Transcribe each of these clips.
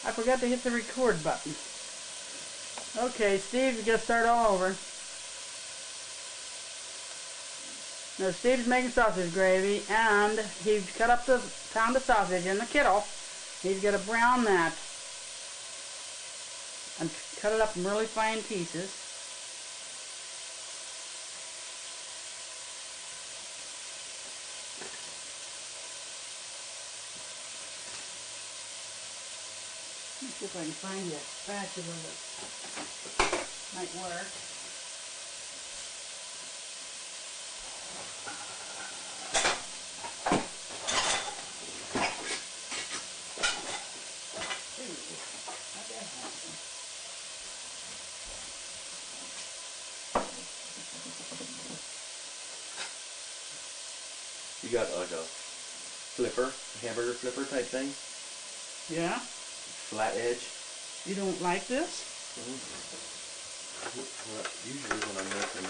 I forgot to hit the record button. Okay, Steve, you gotta start all over. Now Steve's making sausage gravy, and he cut up the pound of sausage in the kettle. He's gonna brown that and cut it up in really fine pieces. Let's see if I can find a spatula that might work. You got like a flipper, hamburger flipper type thing? Yeah? Flat edge? You don't like this? Usually when I'm making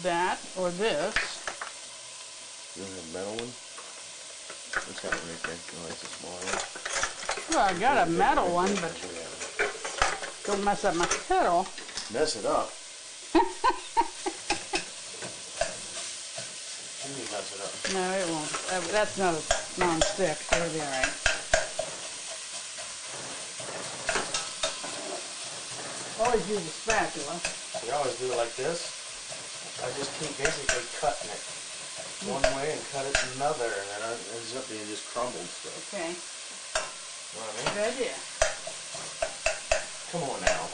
that or this. You don't have a metal one? What's that one right there? Oh, that's a small one. Well, I got a metal one, but don't mess up my kettle. Mess it up? You mean mess it up? No, it won't. That's not a non-stick, so it'll be alright. Always use a spatula. See, I always do it like this. I just keep basically cutting it one way and cut it another, and then it ends up being just crumbled stuff. Okay. You know what I mean? Good idea. Come on now.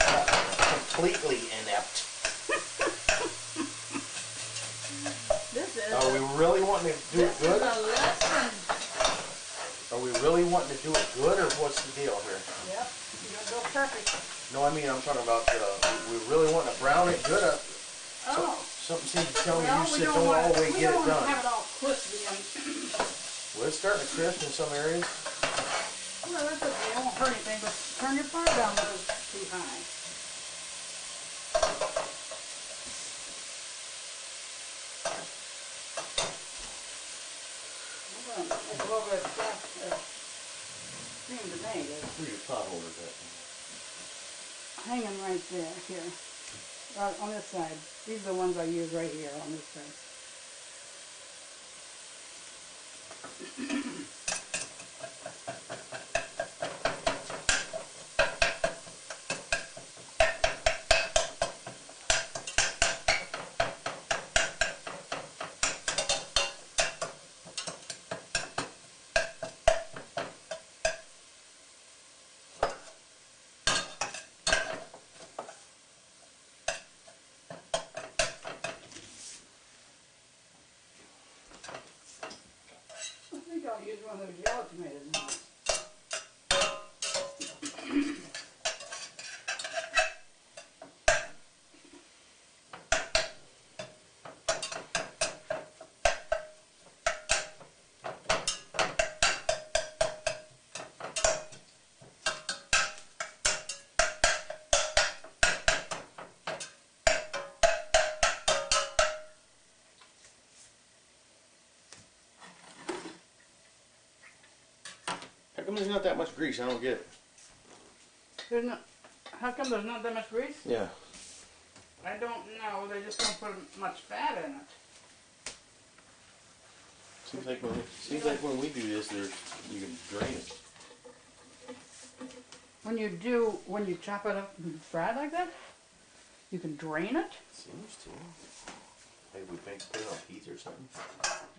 Completely inept. Are we really wanting to do it good? This is a lesson. Are we really wanting to do it good, or what's the deal here? Yep. You're going to go perfect. No, I mean, I'm talking about, we really want to brown it good up. Oh. Something seems to tell me Well, you said don't all the way get it We don't done. want to have it all crispy. Well, it's starting to crisp in some areas. Well, that's okay. It won't hurt anything, but turn your fire down a little too high. There's a little bit of stuff seemed to me. Where are your pot holders at? Hanging right there, here. On this side. These are the ones I use right here on this side. I think I'll use one of those yellow tomatoes now. How come there's not that much grease? I don't get it. There's not, how come there's not that much grease? Yeah. I don't know. They just don't put much fat in it. Seems like when we do this, you can drain it. When you chop it up and fry it like that, you can drain it? Seems to. Maybe we put it on pizza or something.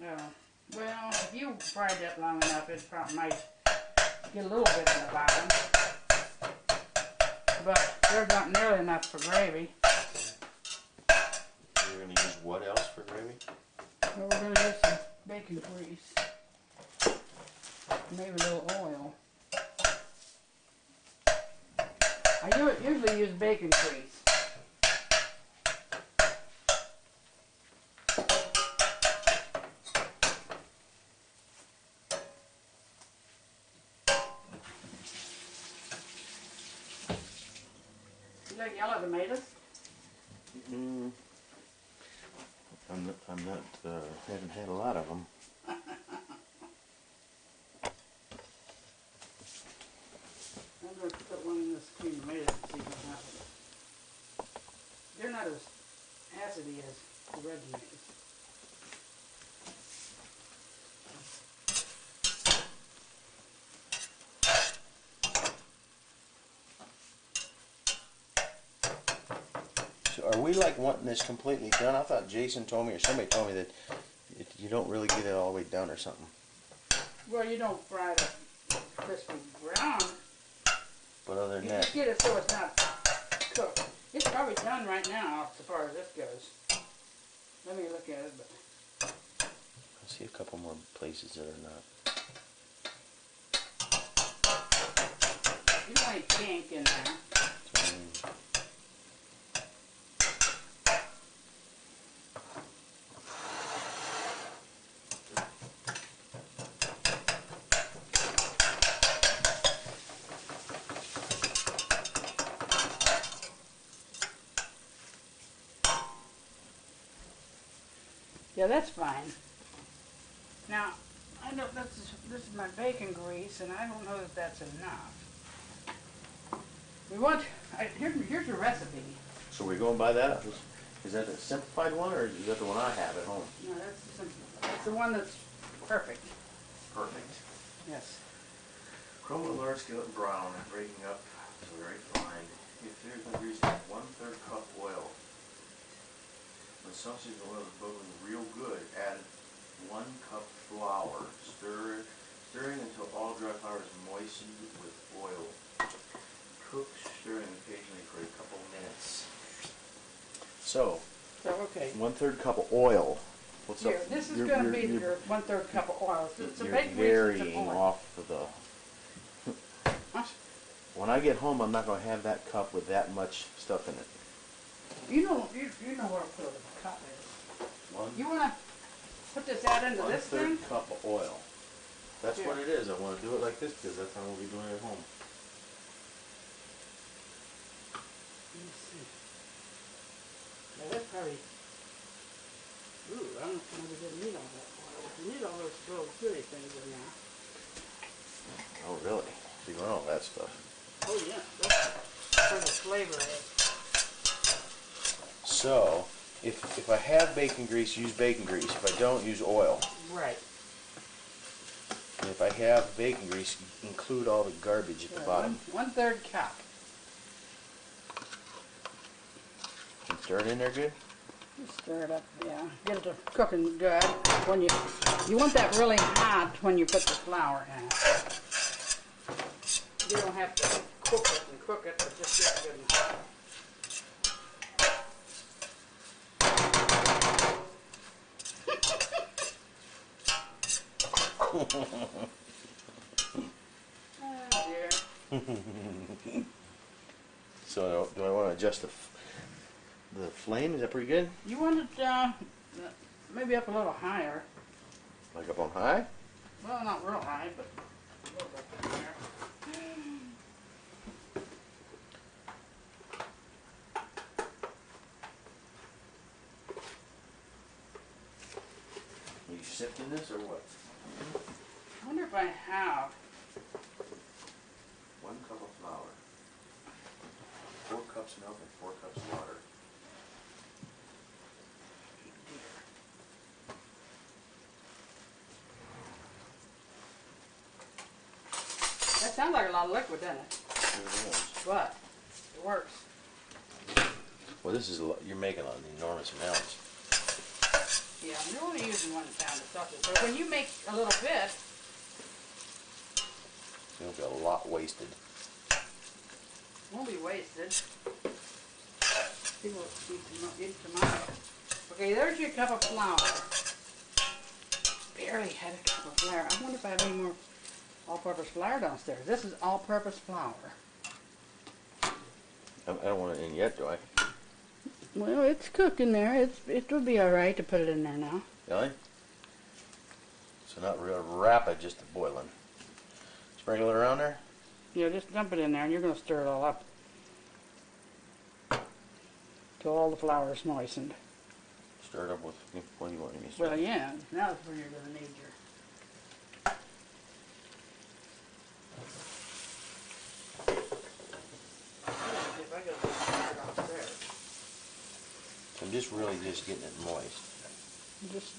Yeah. Well, if you fried that long enough, it probably might get a little bit in the bottom. But there's not nearly enough for gravy. You're going to use what else for gravy? Well, we're going to use some bacon grease. Maybe a little oil. I usually use bacon grease. You like yellow tomatoes? I'm not, haven't had a lot of them. I'm going to recipe is the red meat. So are we like wanting this completely done? I thought Jason told me or somebody told me that you don't really get it all the way done or something. Well, you don't fry it crispy brown. But other than You that, just get it so it's not cooked. It's probably done right now as far as this goes. Let me look at it. But I see a couple more places that are not. you don't want any pink in there. Yeah, that's fine. Now, I know this is my bacon grease, and I don't know that that's enough. We want, here's your recipe. So we're going by that? Is that the simplified one, or is that the one I have at home? No, that's the simple. That's the one that's perfect. Perfect. Yes. Crumble a large skillet brown and breaking up so very fine. If there's no grease, 1/3 cup oil. When sausage oil is bubbling real good, add 1 cup flour. Stirring until all dry flour is moistened with oil. Cook, stirring occasionally for a couple minutes. So, okay. 1/3 cup of oil. What's Here, up? this is going to be your 1/3 cup of oil. It's a You're bacon grease. varying off of the. Huh? When I get home, I'm not going to have that cup with that much stuff in it. You know what a cup is. You want to put this out into this thing? 1/3 cup of oil. That's Here. what it is. I want to do it like this because that's how we'll be doing it at home. Let me see. Now that's probably. Ooh, I don't know if we didn't need all that oil. We need all those little goody things in there. Oh, really? So you want all that stuff? Oh yeah, that's where the flavor is. So, if I have bacon grease, use bacon grease. If I don't, use oil. Right. And if I have bacon grease, include all the garbage at the bottom. 1/3 cup. And stir it in there good? Just stir it up, yeah. Get it to cooking good. When you want that really hot when you put the flour in it. You don't have to cook it, but just get it good and hot. Oh dear. So do I want to adjust the flame? Is that pretty good? You want it maybe up a little higher. Like up on high? Well, not real high, but a little bit higher. Are you sifting this or what? I wonder if I have. 1 cup of flour, 4 cups milk, and 4 cups water. That sounds like a lot of liquid, doesn't it? Sure is. But it works. Well, this is you're making enormous amounts. Yeah, you're only using 1 pound of sausage, but when you make a little bit, There'll be a lot wasted. it won't be wasted. People eat tomorrow. Okay, there's your cup of flour. Barely had a cup of flour. I wonder if I have any more all-purpose flour downstairs. This is all-purpose flour. I don't want it in yet, do I? Well, it's cooking there. It'll be all right to put it in there now. Really? So not real rapid, just boiling. Sprinkle it around there? Yeah, just dump it in there, and you're going to stir it all up till all the flour is moistened. Stir it up with, what do you want me to stir? Well, yeah, now that's where you're going to need your... just really just getting it moist. Just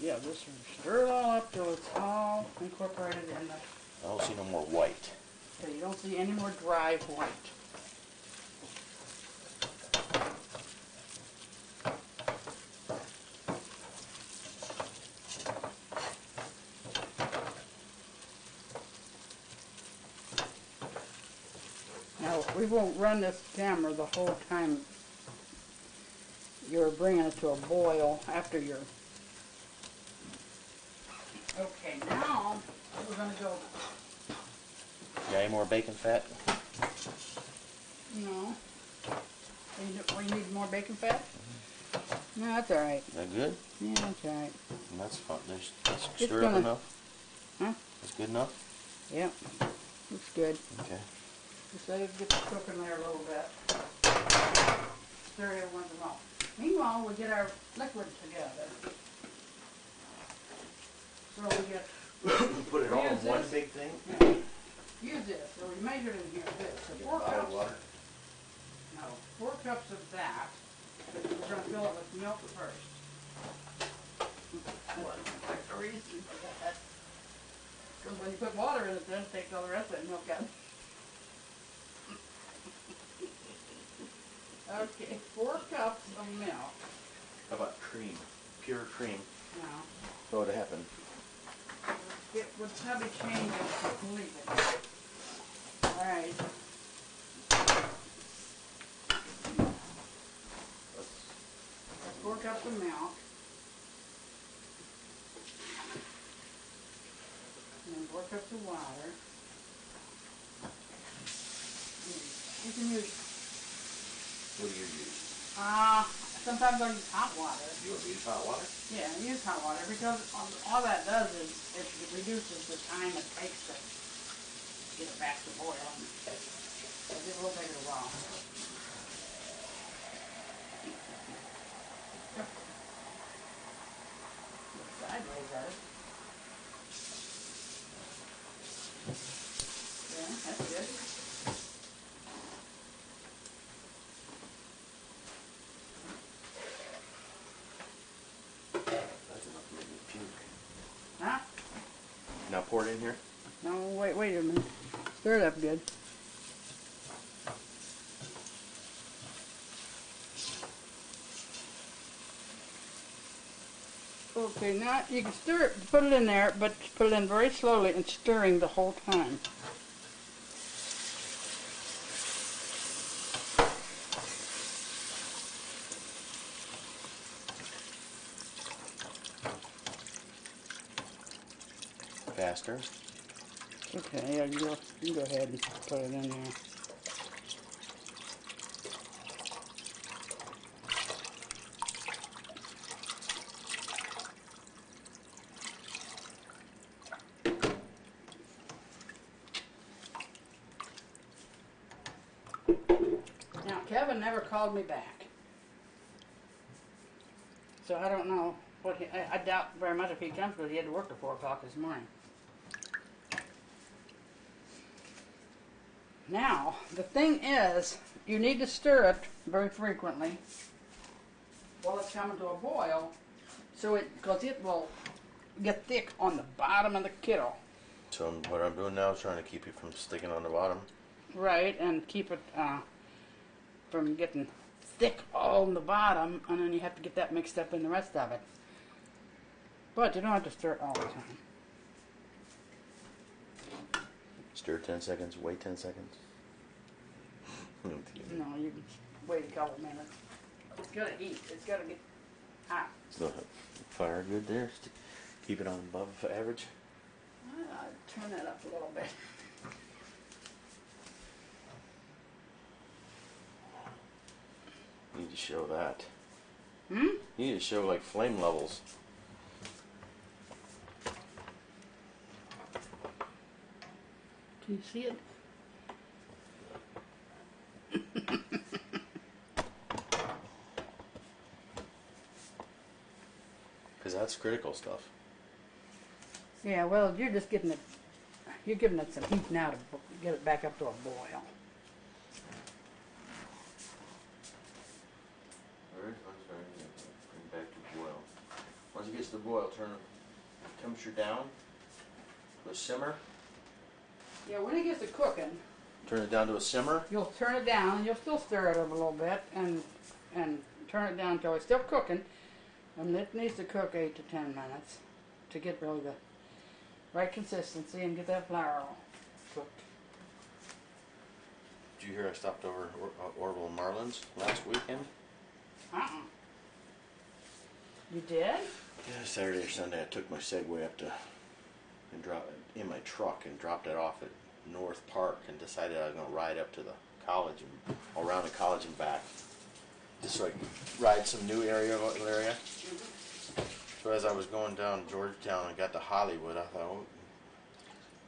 stir it all up till it's all incorporated in the. I don't see no more white. So you don't see any more dry white. Now, we won't run this camera the whole time you're bringing it to a boil after you're... Okay, now we're going to go... Got any more bacon fat? No. We need more bacon fat? No, that's all right. Is that good? Yeah, that's all right. And that's fun. That's stir up enough? Huh? That's good enough? Yep. Looks good. Okay. Just let it get cooking there a little bit. Stir it once in a while. Meanwhile, we get our liquid together. So we get... Put it all in one big thing? Yeah. Use this. So we measured in here this. So 4 cups. Water? No, 4 cups of that. We're going to fill it with milk first. There's a reason for that. Because when you put water in it, then it takes all the rest of that milk out. Okay, 4 cups of milk. How about cream? Pure cream. No. What would happen? It would probably change it completely. Alright. That's 4 cups of milk. And then 4 cups of water. You can use... What do you use? Sometimes I'll use hot water. You want to use hot water? Yeah, use hot water because all that does is it reduces the time it takes to get it back to boiling. It will take it a while. Look sideways at it. Yeah, that's good. That's enough to make me puke. Huh? Now pour it in here? No, wait a minute. Stir it up good. Okay, now you can stir it, put it in there, but put it in very slowly and stirring the whole time. Faster? Okay, yeah, you can go ahead and put it in there. Now, Kevin never called me back. So I don't know what I doubt very much if he comes because he had to work at 4 o'clock this morning. Now, the thing is, you need to stir it very frequently while it's coming to a boil, because it will get thick on the bottom of the kettle. So what I'm doing now is trying to keep it from sticking on the bottom. Right, and keep it from getting thick all on the bottom, and then you have to get that mixed up in the rest of it. But you don't have to stir it all the time. Stir 10 seconds, wait 10 seconds. No, you can wait a couple minutes. It's got to heat. It's got to get hot. Still have fire good there. Keep it on above average. Turn that up a little bit. You need to show that. Hmm? You need to show like flame levels. Do you see it? Because that's critical stuff. Yeah, well, you're just getting it, you're giving it some heat now to get it back up to a boil. Once it gets to the boil, turn the temperature down to a simmer. Yeah, when it gets to cooking, Turn it down to a simmer. you'll turn it down, and you'll still stir it a little bit, and turn it down until it's still cooking. And it needs to cook 8 to 10 minutes to get really the right consistency and get that flour all cooked. Did you hear I stopped over Orville and Marlin's last weekend? You did? Yeah, Saturday or Sunday I took my Segway up to and dropped it in my truck and dropped it off at North Park and decided I was going to ride up to the college and around the college and back, just so I could ride some new area. So as I was going down Georgetown and got to Hollywood, I thought, oh,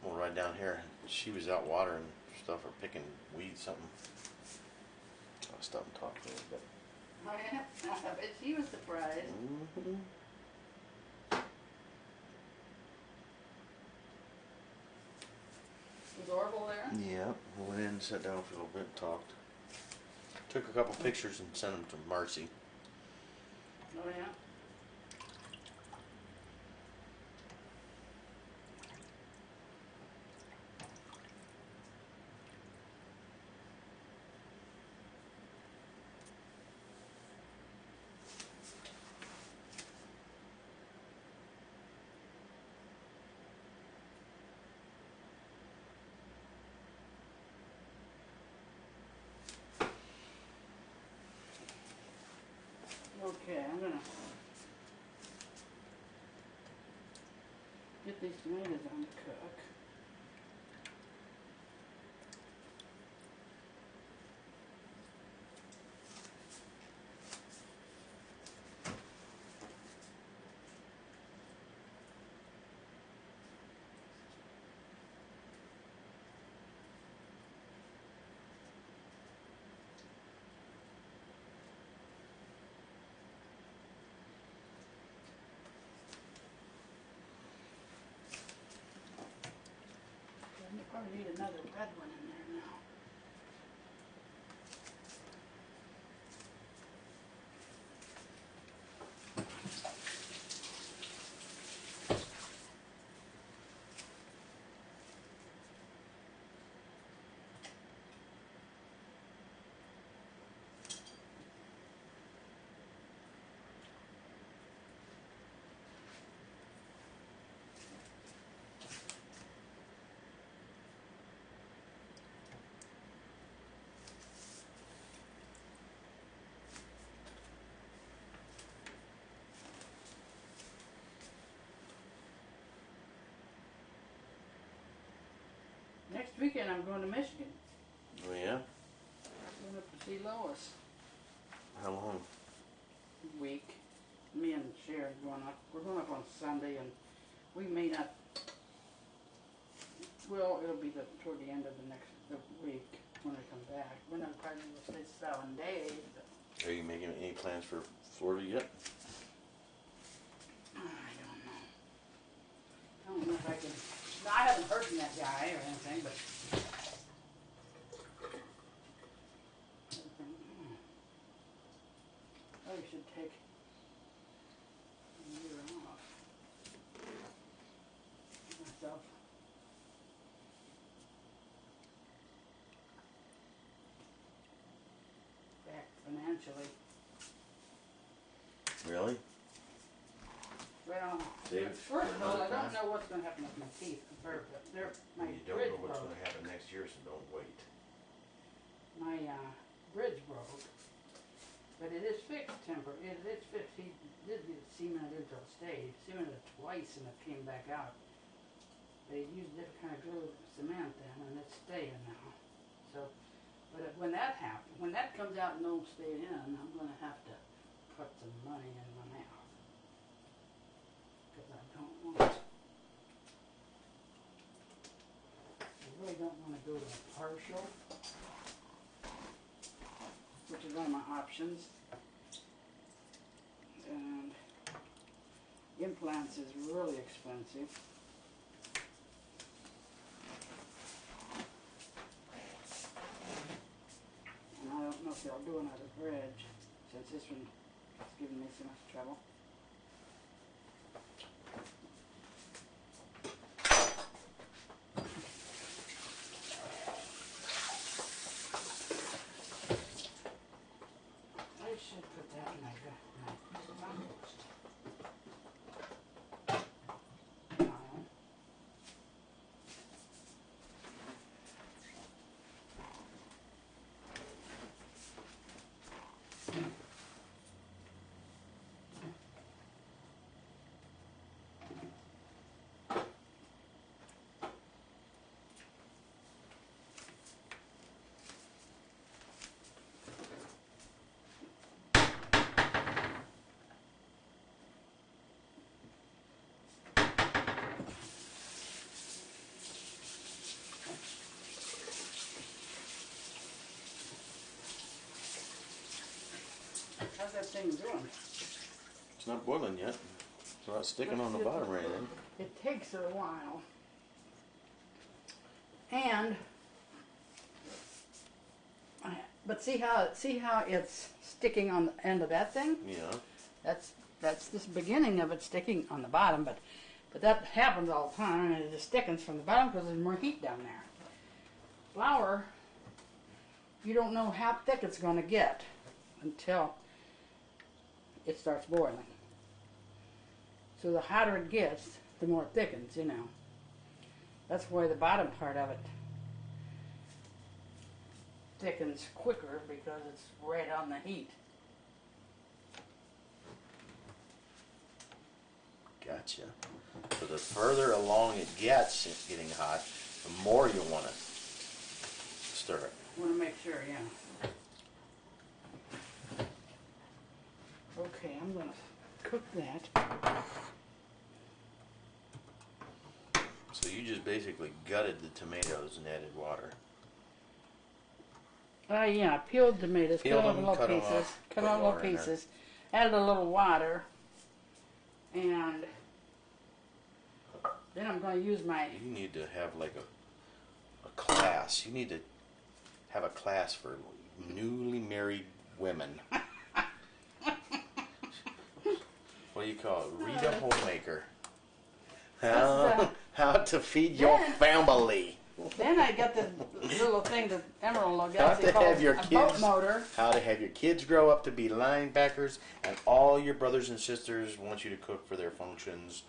I'm gonna ride down here. And she was out watering stuff or picking weeds, something. I'll stop and talk a little bit. Oh yeah, I bet she was surprised. Mm-hmm. Was Orville there? Yeah, we went in and sat down for a little bit and talked. Took a couple pictures and sent them to Marcy. Oh yeah. Okay, I'm gonna get these tomatoes on to cook. You probably need another red one in there now. Next weekend I'm going to Michigan. Oh yeah? I'm going up to see Lois. How long? Week. Me and Sharon going up. We're going up on Sunday, and we may not. Well, it'll be toward the end of the week when I come back. We're not probably going to stay 7 days. But Are you making any plans for Florida yet? I don't know. I don't know if I can. No, I haven't heard from that guy or anything, but. I should take a year off. Give myself back financially. Really? Well, Save first of for all, I another don't time? know what's going to happen with my teeth. My You don't bridge know what's broke. going to happen next year, so don't wait. My bridge broke, but it is fixed temporarily. It is fixed. He did get cemented until it stayed. Cemented it twice and it came back out. They used a different kind of glue cement then, and it's staying now. So, but when that happens, when that comes out and don't stay in, I'm going to have to put some money in my mouth because I don't want. I really don't want to go to a partial, which is one of my options. And implants is really expensive. And I don't know if they'll do another bridge since this one is giving me so much trouble. that thing doing? It's not boiling yet. It's not sticking on the bottom or anything. It takes a while. And, but see how it's sticking on the end of that thing? Yeah. That's this beginning of it sticking on the bottom, but that happens all the time, and it just stickens from the bottom because there's more heat down there. Flour, you don't know how thick it's going to get until it starts boiling. So the hotter it gets, the more it thickens, you know. That's why the bottom part of it thickens quicker, because it's right on the heat. Gotcha. So the further along it gets, it's getting hot, the more you want to stir it. I want to make sure, yeah. Okay, I'm going to cook that. So you just basically gutted the tomatoes and added water. Yeah, peeled tomatoes, Peeled cut out them, little cut 'em pieces, off, cut put out little water in there. pieces, added a little water, and then I'm going to use my... You need to have like a class. You need to have a class for newly married women. What do you call it? Read a homemaker. How to feed your family. Then I got this little thing that Emerald How Lagasse to calls have your a boat kids. motor. How to have your kids grow up to be linebackers, and all your brothers and sisters want you to cook for their functions.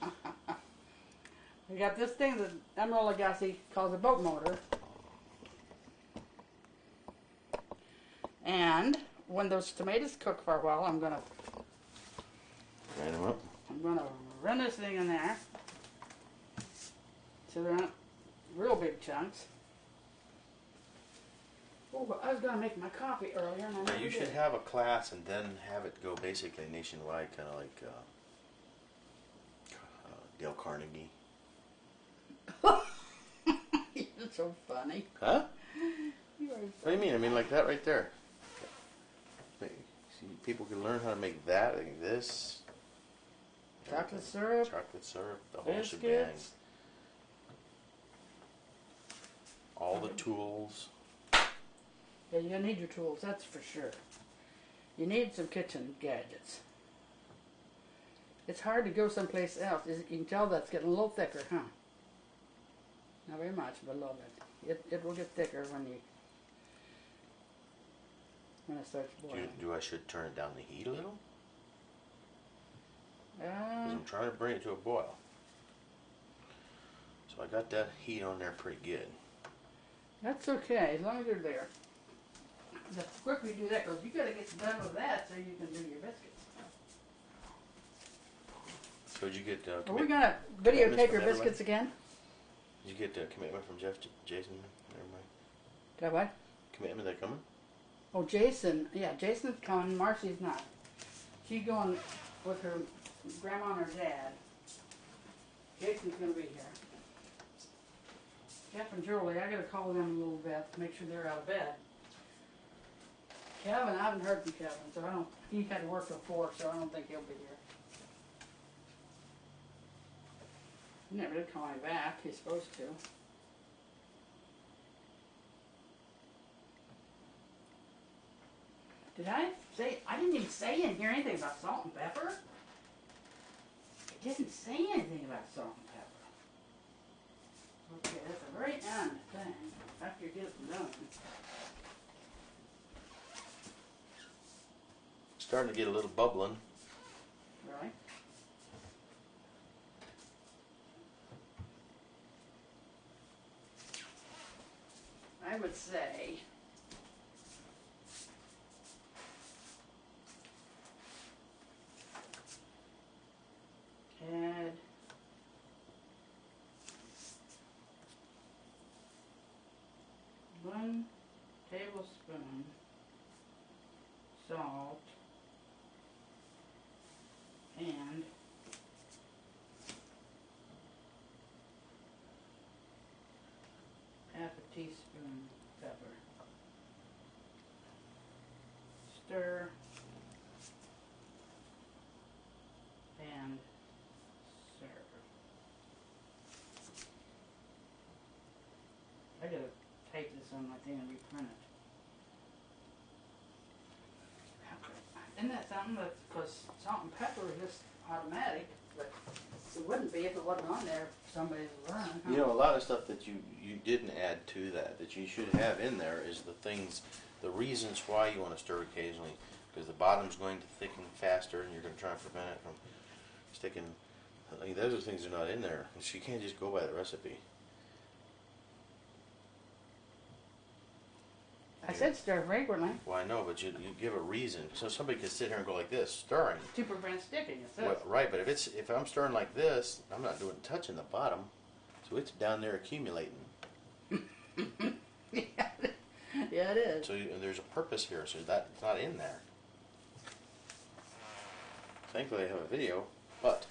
We got this thing that Emerald Lagasse calls a boat motor. And when those tomatoes cook for a while, I'm gonna run this thing in there so they're not real big chunks. Oh, I was gonna make my coffee earlier, and I Now never you should did. have a class and then have it go basically nationwide, kind of like Dale Carnegie. You're so funny. Huh? You are What do you mean? I mean like that right there. See, people can learn how to make that, like this. Chocolate syrup, Chocolate syrup, the whole shebang. biscuits. All the tools. Yeah, you're gonna need your tools, that's for sure. You need some kitchen gadgets. It's hard to go someplace else. You can tell that's getting a little thicker, huh? Not very much, but a little bit. It will get thicker when it starts boiling. Do I should turn it down the heat a little? Because Uh, I'm trying to bring it to a boil. So I got that heat on there pretty good. that's okay, as long as you're there. The quicker you do that, because you got to get done with that so you can do your biscuits. So did you get Are we going to commitments videotape from your everybody? biscuits again? Did you get a commitment from Jason, everybody? Got what? Commitment, they coming? Oh, Jason. Yeah, Jason's coming. Marcy's not. She's going with her grandma and her dad. Jason's going to be here. Jeff and Julie, I got to call them a little bit to make sure they're out of bed. Kevin, I haven't heard from Kevin, so he had to work till 4, so I don't think he'll be here. He never did call me back. He's supposed to. Did I say, I didn't even say in here anything about salt and pepper. It didn't say anything about salt and pepper. Okay, that's a very end thing, after you get it done. Starting to get a little bubbling. Right? I would say add 1 tablespoon salt and half a teaspoon pepper. Stir take this on my thing and reprint it. Isn't that something? Because salt and pepper is just automatic, but it wouldn't be if it wasn't on there for somebody to learn. Huh? You know, a lot of stuff that you didn't add to that you should have in there is the things, the reasons why you want to stir occasionally, because the bottom's going to thicken faster and you're going to try and prevent it from sticking. I mean, those are things that are not in there. So you can't just go by the recipe. I said stir frequently. Well, I know, but you give a reason. So somebody could sit here and go like this, stirring. To prevent sticking, it says. Well, right, but if I'm stirring like this, I'm not touching the bottom, so it's down there accumulating. Yeah, it is. So and there's a purpose here, so that it's not in there. Thankfully, I have a video, but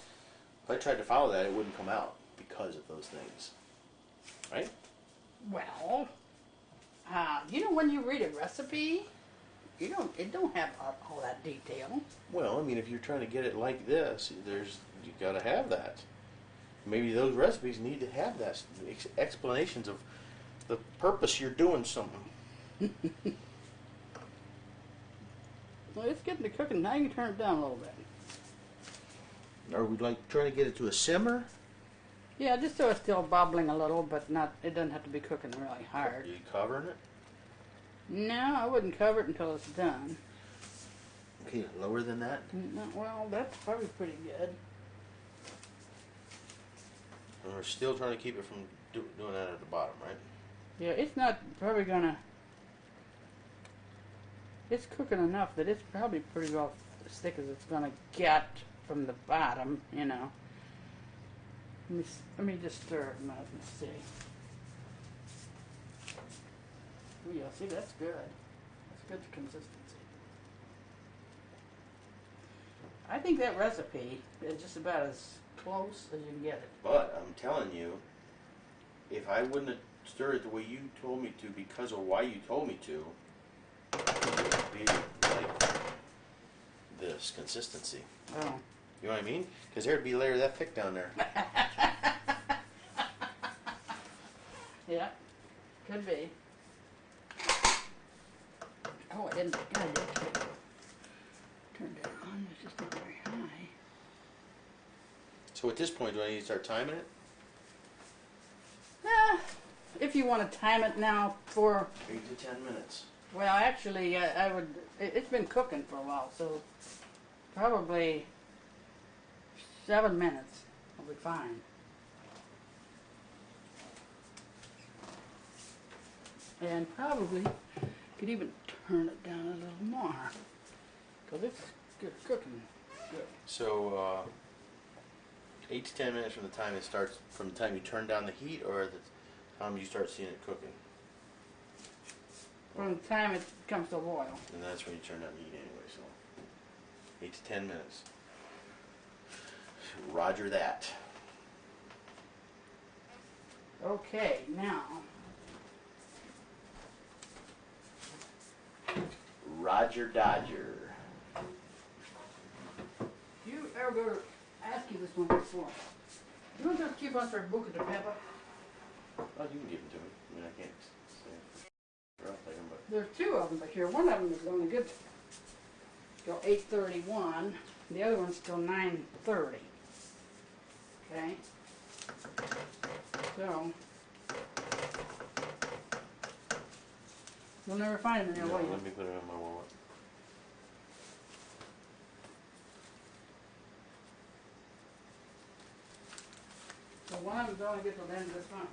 if I tried to follow that, it wouldn't come out because of those things, right? Well, you know, when you read a recipe, it don't have all that detail. Well, I mean, if you're trying to get it like this, you got to have that. Maybe those recipes need to have that explanations of the purpose you're doing something. Well, it's getting to cooking. Now you can turn it down a little bit. Are we like trying to get it to a simmer? Yeah, just so it's still bubbling a little, but not. It doesn't have to be cooking really hard. Are you covering it? No, I wouldn't cover it until it's done. Okay, lower than that? No, well, that's probably pretty good. And we're still trying to keep it from doing that at the bottom, right? Yeah, it's not probably gonna. It's cooking enough that it's probably pretty well as thick as it's gonna get from the bottom, you know. Let me just stir it a minute and see. Oh yeah, see, that's good. That's good consistency. I think that recipe is just about as close as you can get it. But I'm telling you, if I wouldn't have stirred it the way you told me to because of why you told me to, it would be like this consistency. Oh. You know what I mean? Because there'd be a layer that thick down there. Yeah, could be. Oh, I didn't. God, I did turn it on. It's just not very high. So at this point, do I need to start timing it? If you want to time it now for... 8 to 10 minutes. Well, actually, I would... It's been cooking for a while, so probably 7 minutes will be fine. And probably could even turn it down a little more, because it's good cooking. Good. So 8 to 10 minutes from the time it starts, from the time you turn down the heat, or the time you start seeing it cooking? From the time it comes to boil. And that's when you turn down the heat anyway, so 8 to 10 minutes. Roger that. Okay, now... Roger Dodger. You ever ask you this one before? You want those coupons for Buca de Pepper? Oh, you can give them to me. I mean, I can't say for sure I'll take them, but... There's 2 of them, but here one of them is only good till 8:31. The other one's till 9:30. Okay. So you'll never find them in your No, wallet. let me put it in my wallet. So one of them's only good till the end of this month.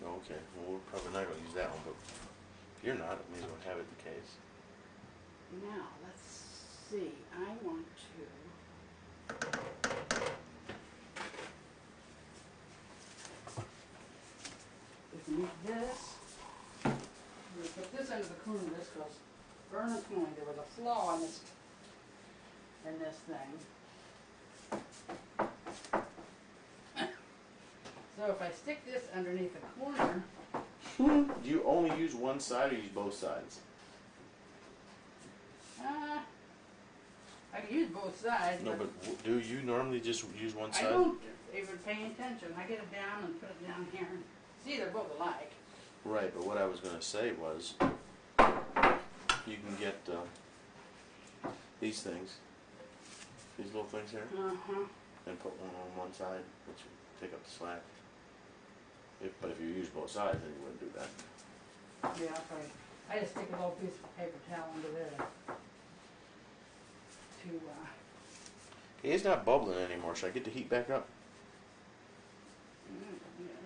Okay, well, we're probably not going to use that one, but if you're not, it may as well have it in case. Now let's see. I want to. If you need this, I'm going to put this under the cooler this because Vernon's point, there was a flaw in this thing. So if I stick this underneath the corner, Do you only use one side or use both sides? I can use both sides. No, but do you normally just use one I side? don't even pay attention. I get it down and put it down here. See, they're both alike. Right, but what I was going to say was, you can get these things, these little things here, Uh-huh. and put one on one side, which would pick up the slack. But if you use both sides, then you wouldn't do that. Yeah, okay. I just stick a little piece of paper towel under there to, It's not bubbling anymore. Should I get the heat back up?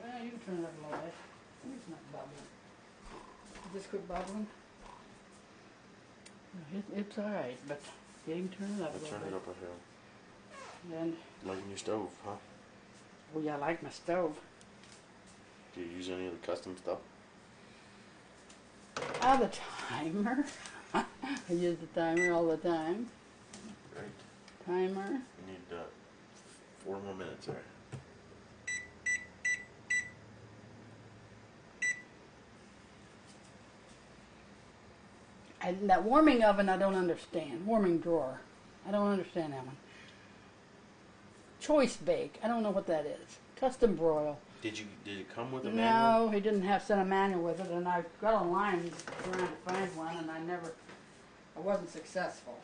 well, you can turn it up a little bit. It's not bubbling. Just quit bubbling. It's all right, but you can turn it up a I'll little turn bit. it up a hill. And, Like in your stove, huh? oh yeah, I like my stove. Do you use any of the custom stuff? The timer. I use the timer all the time. Great. Timer. You need 4 more minutes there. That warming oven I don't understand. Warming drawer. I don't understand that one. Choice bake. I don't know what that is. Custom broil. Did it come with a manual? No, he didn't send a manual with it, and I got online trying to find one, and I wasn't successful.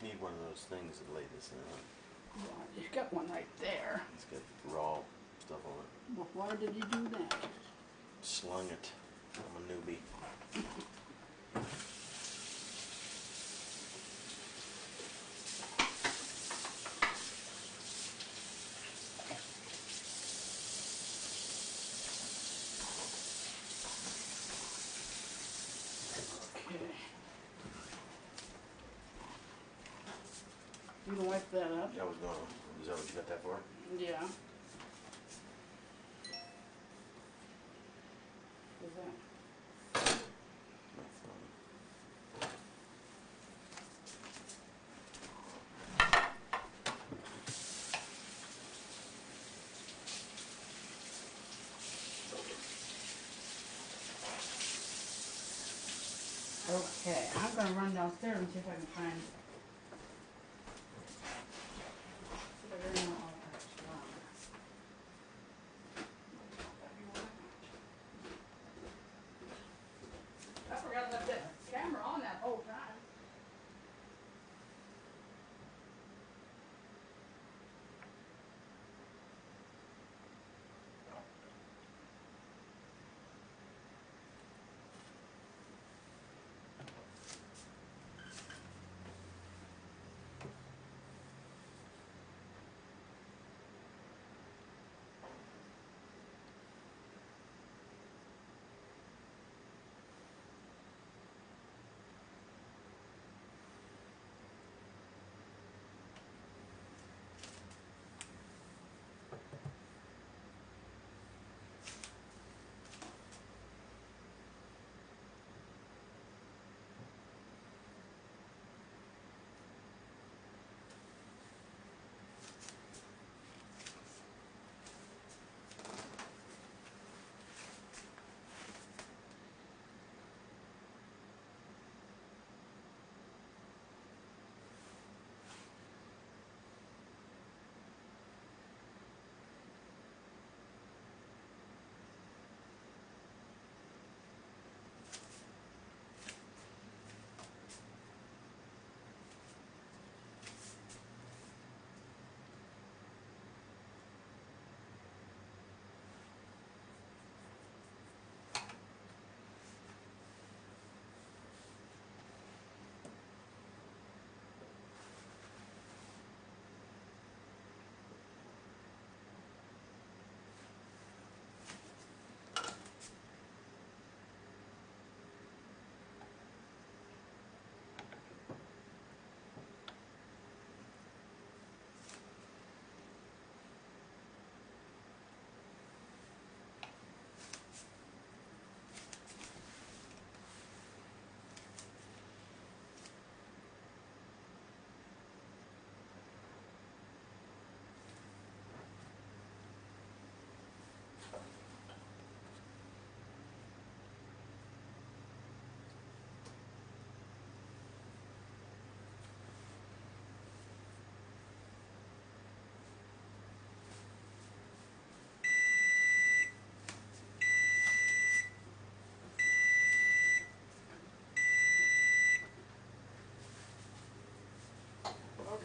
Need one of those things that lay this in. Well, he's got one right there. It's got raw stuff on it. Well, why did he do that? Slung it. I'm a newbie. Okay. You can wipe that up. I was going. Is that what you got that for? Yeah. Is that? Okay, I'm gonna run downstairs and see if I can find. I forgot to let the camera on that whole time.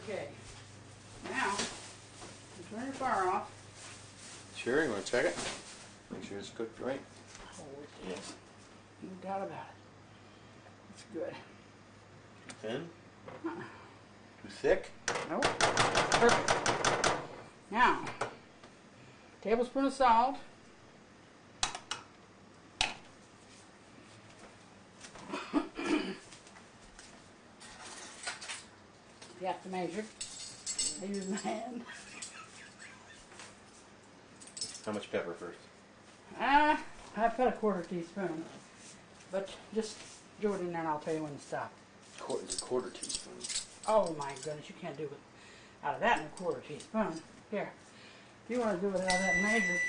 Okay. Now, turn your fire off. Sure, you want to check it? Make sure it's cooked right. Oh, it is. No doubt about it. It's good. Too thin? Too thick? Nope. Perfect. Now, tablespoon of salt. You have to measure. I use my hand. How much pepper first? I put a 1/4 teaspoon, but just do it in there and I'll tell you when to stop. It's a 1/4 teaspoon. Oh my goodness, you can't do it out of that in a 1/4 teaspoon. Here, if you want to do it out of that measure.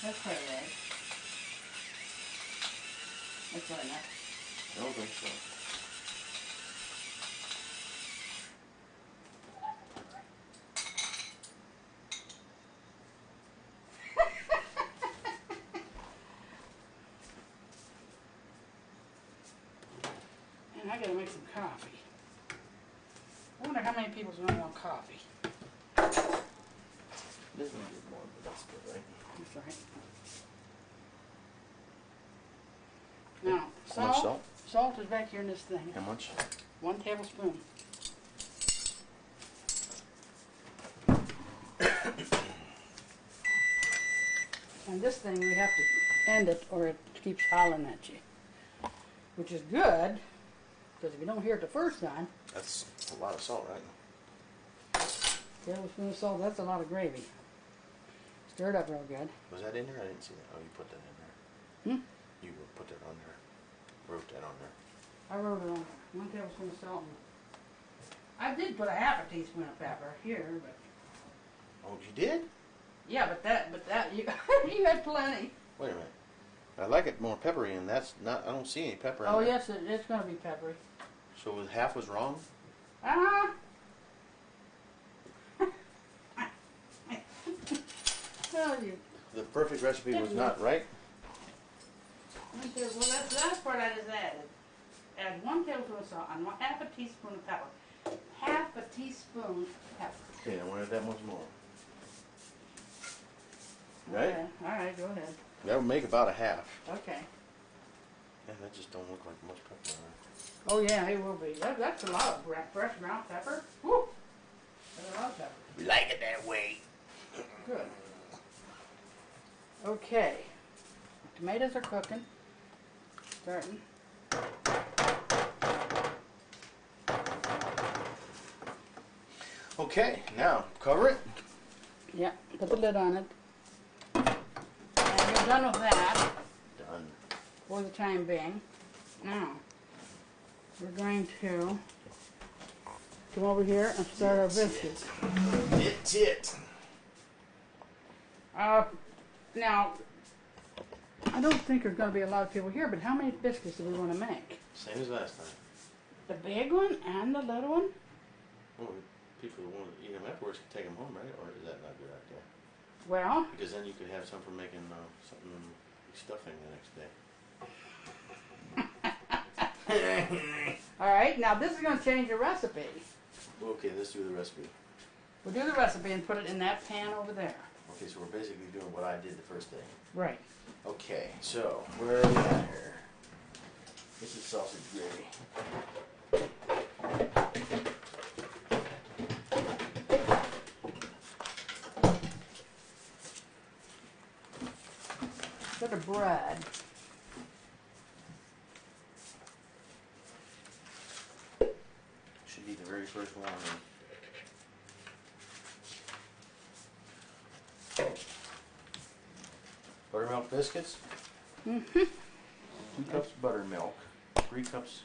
That's quite right. That's right enough. I don't think so. And I gotta make some coffee. I wonder how many people's gonna want coffee. This one did more, but that's good, right? That's right. Now, How much salt? Salt is back here in this thing. How much? 1 tablespoon. And this thing we have to end it or it keeps hollering at you. Which is good, because if you don't hear it the first time, That's a lot of salt, right? tablespoon of salt, that's a lot of gravy. Stir it up real good. Was that in there? I didn't see that. Oh, you put that in there. Hmm? You put that on there. Wrote that on there. I wrote it on 1 tablespoon of salt. I did put a 1/2 teaspoon of pepper here, but Oh, you did? yeah, but that you you had plenty. Wait a minute. I like it more peppery, and that's not. I don't see any pepper in Oh there. yes, it's going to be peppery. So half was wrong. Ah. Oh, you. The perfect recipe was not right. Well, that's the last part I just added. Add 1 tablespoon of salt and 1/2 teaspoon of pepper. 1/2 teaspoon of pepper. Okay, I wanted that much more. Right? Okay. All right, go ahead. That would make about a half. Okay. Yeah, that just don't look like much pepper. Oh yeah, it will be. That's a lot of fresh ground pepper. Woo! That's a lot of pepper. We like it that way. Good. Okay. Tomatoes are cooking. Starting. Okay, now cover it. Yeah, put the lid on it. And you're done with that Done. for the time being. Now, we're going to come over here and start our biscuits. It. Now, I don't think there's going to be a lot of people here, but how many biscuits do we want to make? Same as last time. The big one and the little one? Well, people who want to eat them afterwards can take them home, right? Or is that not a good idea? Well, Because then you could have some for making something stuffing the next day. all right, now this is going to change the recipe. Okay, let's do the recipe. We'll do the recipe and put it in that pan over there. Okay, so we're basically doing what I did the first day. Right. Okay, so where are we at here? This is sausage gravy. Bit of bread. Should be the very first one. Buttermilk biscuits. 2 cups buttermilk. 3 cups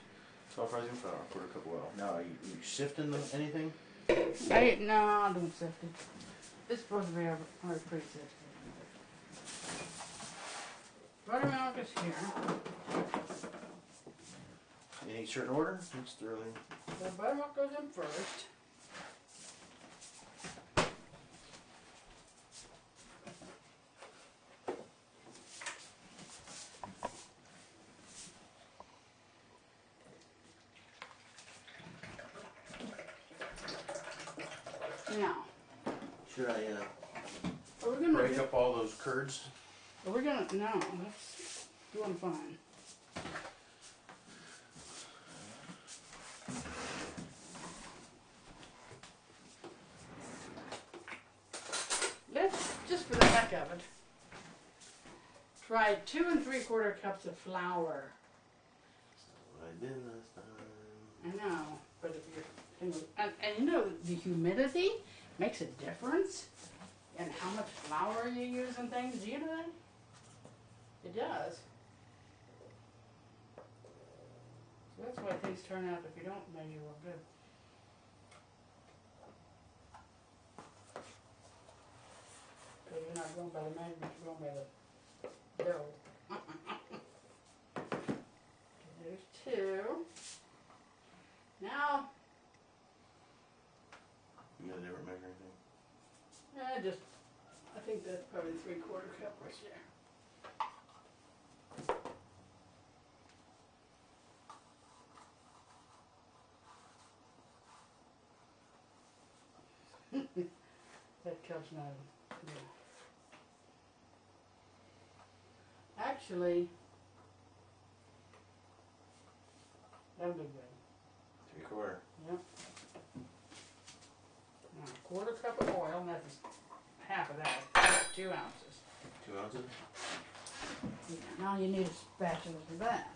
self-rising flour. 1/4 cup oil. Now, are you sifting anything? No, I don't sift it. It's supposed to be already pre-sifted. Buttermilk is here. In any certain order? It's sterling. The buttermilk goes in first. Now, Should I are we gonna break up all those curds? Are we gonna? No, that's doing fine. Let's, just for the heck of it, try 2 3/4 cups of flour. What I did last time. I know, but if you're, and you know, the humidity makes a difference in how much flour you use and things. Do you know that? It does. So that's why things turn out, if you don't measure real good. So you're not going by the measurement, you're going by the dough. There's 2. Now, You got a different measuring thing? I think that's probably 3/4 cup right there. That cup's not, yeah. Actually, that'll be good. 3/4. Yep. Now, 1/4 cup of oil, and that's half of that, 2 ounces. 2 ounces? Yeah, now you need a spatula for that.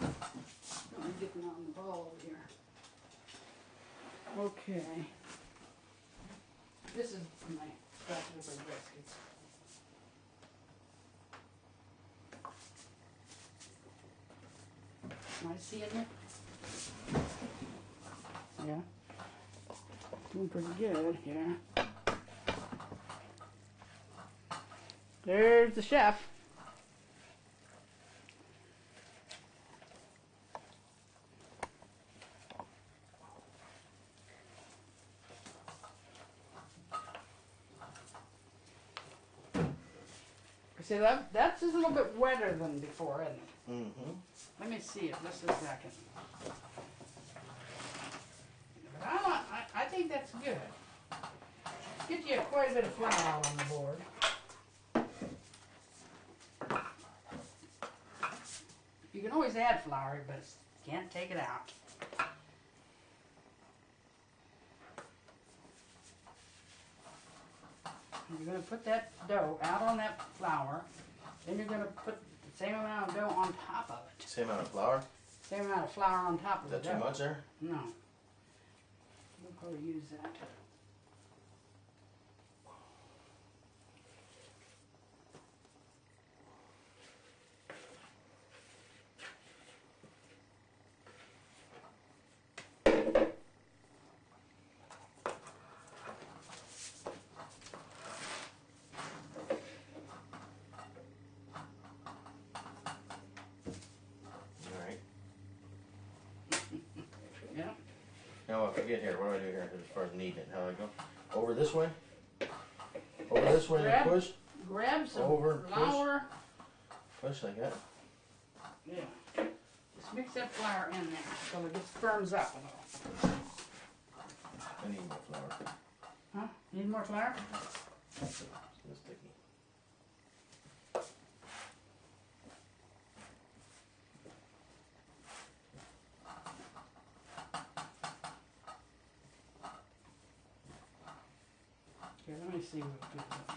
I'm getting on the ball over here. Okay. This is my spatula for biscuits. Can I see it here? Yeah. Doing pretty good here. There's the chef. See, that's just a little bit wetter than before, isn't it? Mm-hmm. Let me see it just a second. But I think that's good. Get you quite a bit of flour on the board. You can always add flour, but you can't take it out. And you're going to put that dough out on that flour. Then you're going to put the same amount of dough on top of it. Same amount of flour? Same amount of flour on top of Is the that dough. too much there? No. We'll probably use that. Alright. Yeah. Now if I get here, what do I do here as far as kneading it? How do I go? Over this way? Over this way and push? Grab some Over, flour. Push like that. Yeah. Just mix that flour in there so it just firms up a little. I need more flour. Huh? Need more flour? It's so sticky. Okay, let me see what it feels like.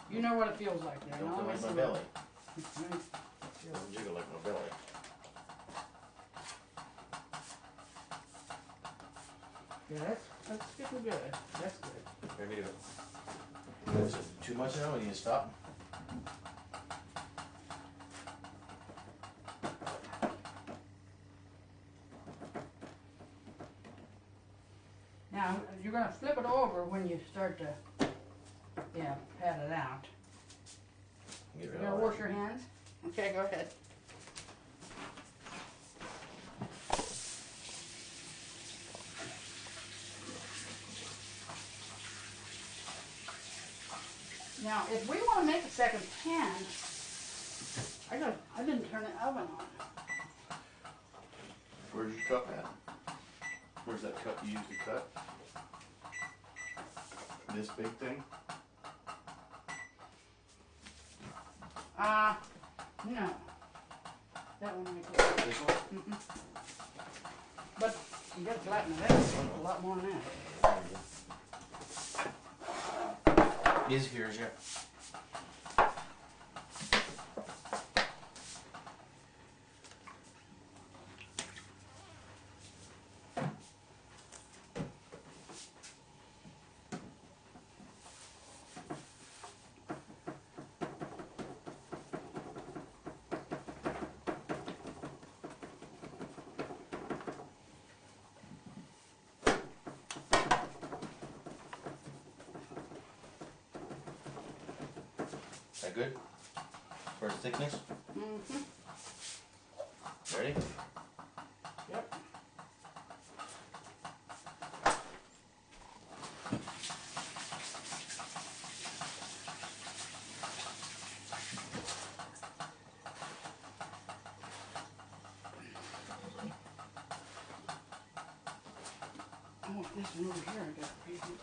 You know what it feels like there. Don't Now feel let me like my see belly. what- Doesn't jiggle like my belly. Yeah, that's getting good. That's good. Ready to go. Is it too much now? We need to stop? Now, you're going to flip it over when you start to, yeah, pat it out. Get You're rid going of to all wash your hands? Okay, go ahead. Now, if we want to make a second pan, I didn't turn turn the oven on. Where's your cup at? Where's that cup you used to cut? This big thing? No. That one right there. This one? Mm-mm. But you gotta flatten it out. A lot more than that. Is here, yeah. Is that good? For its thickness? Mm-hmm. Ready? Yep. I want this one over here. I gotta freeze it too.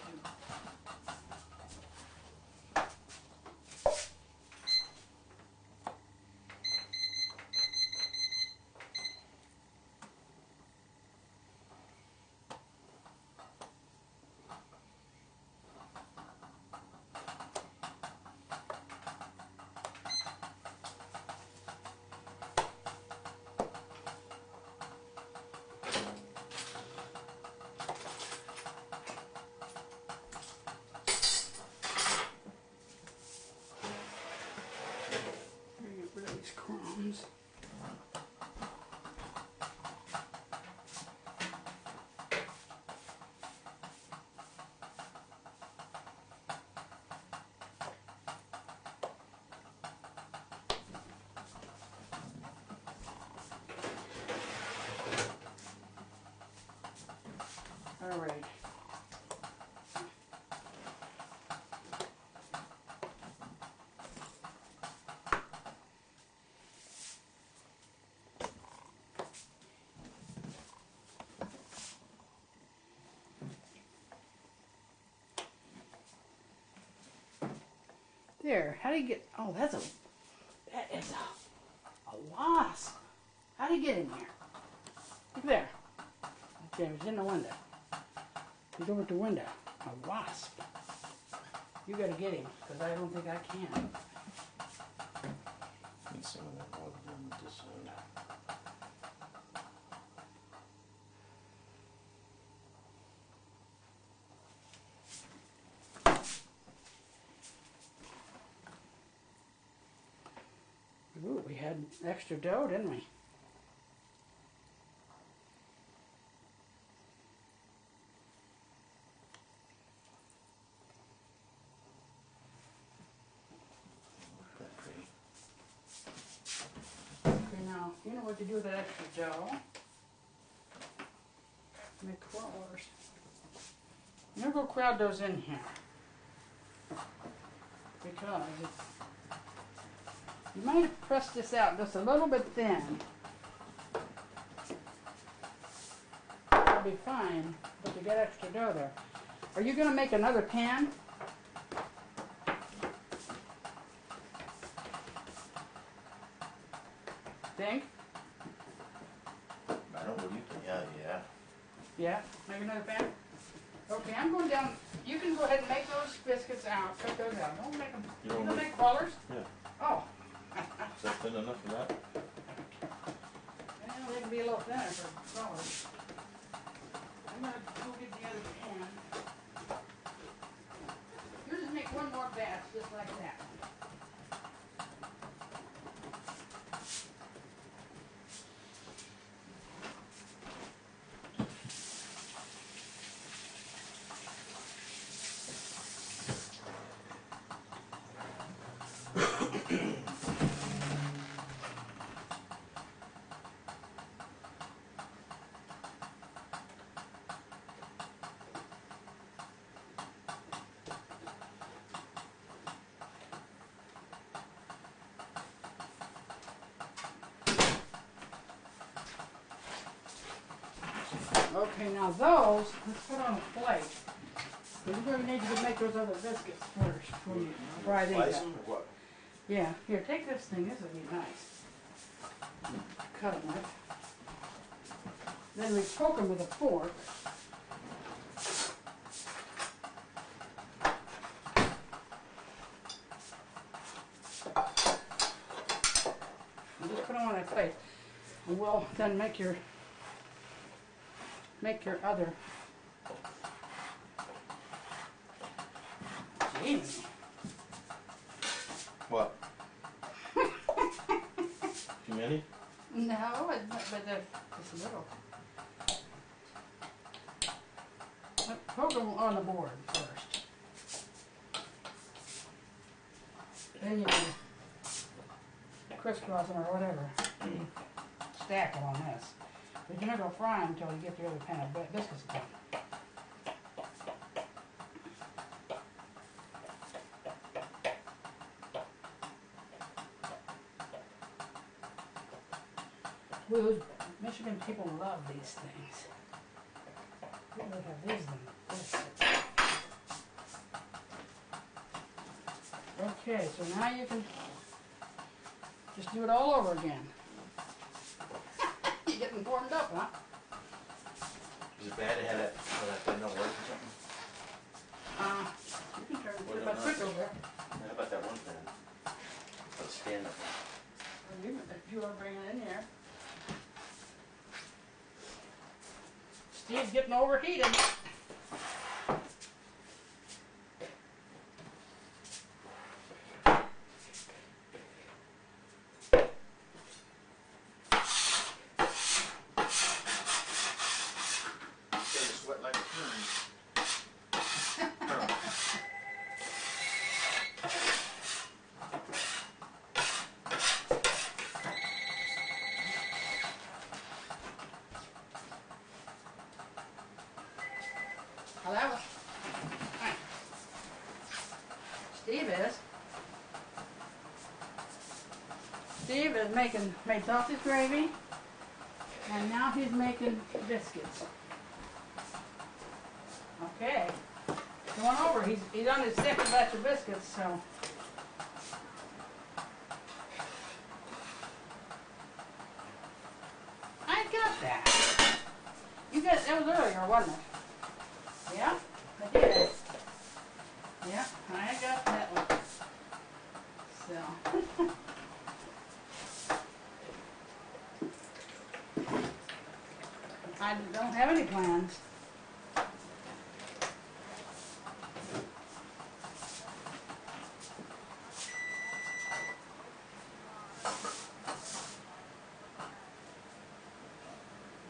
Get rid of these crumbs. All right. There. How do you get? Oh, that is a wasp. How do you get in here? Look there. Okay, it was in the window. He's over at the window. A wasp. You gotta get him, because I don't think I can. Need some of that water down with this end. Ooh, we had extra dough, didn't we? That pretty. Okay, now, you know what to do with that extra dough. Make rollers. I'm gonna go crowd those in here. Because you might have pressed this out just a little bit thin. It'll be fine, but you got extra dough there. Are you gonna make another pan? Think? I don't know what you think. Yeah. Yeah, make another pan? Okay, I'm going down. You can go ahead and make those biscuits out. Cut those out. Don't make them. You You don't gonna make- make rollers? Yeah. Oh. Is that thin enough for that? Well, they can be a little thinner for rollers. I'm gonna go get the other pan. You just make one more batch, just like that. Okay, now those, let's put on a plate. We're going to need to make those other biscuits first before you fry these Slice up. them or what? Yeah, here, take this thing. This would be nice. Cut them with. Then we poke them with a fork. And just put them on a plate. And we'll then make your other. Jeez. What? Too many? No, but they're just little. Poke them on the board first. Then you can crisscross them or whatever. Stack them on this. But you're not going to fry them until you get the other pan of biscuits done. Well, Michigan people love these things. We would have these than biscuits. Okay, so now you can just do it all over again. You're getting warmed up, huh? Is it bad to have that thing not work or something? You can turn it Well, if I no, switch no. over. How about that one thing? Let's stand up. If you want to bring it in here. Steve's getting overheated. Sweat like a fern. Hello? Hi. Steve is made sausage gravy, and now he's making biscuits. Okay. Going over. He's on his second batch of biscuits, so. I got that. You guys, that was earlier, wasn't it? Yeah, I did. Yeah, I got that one. So. I don't have any plans.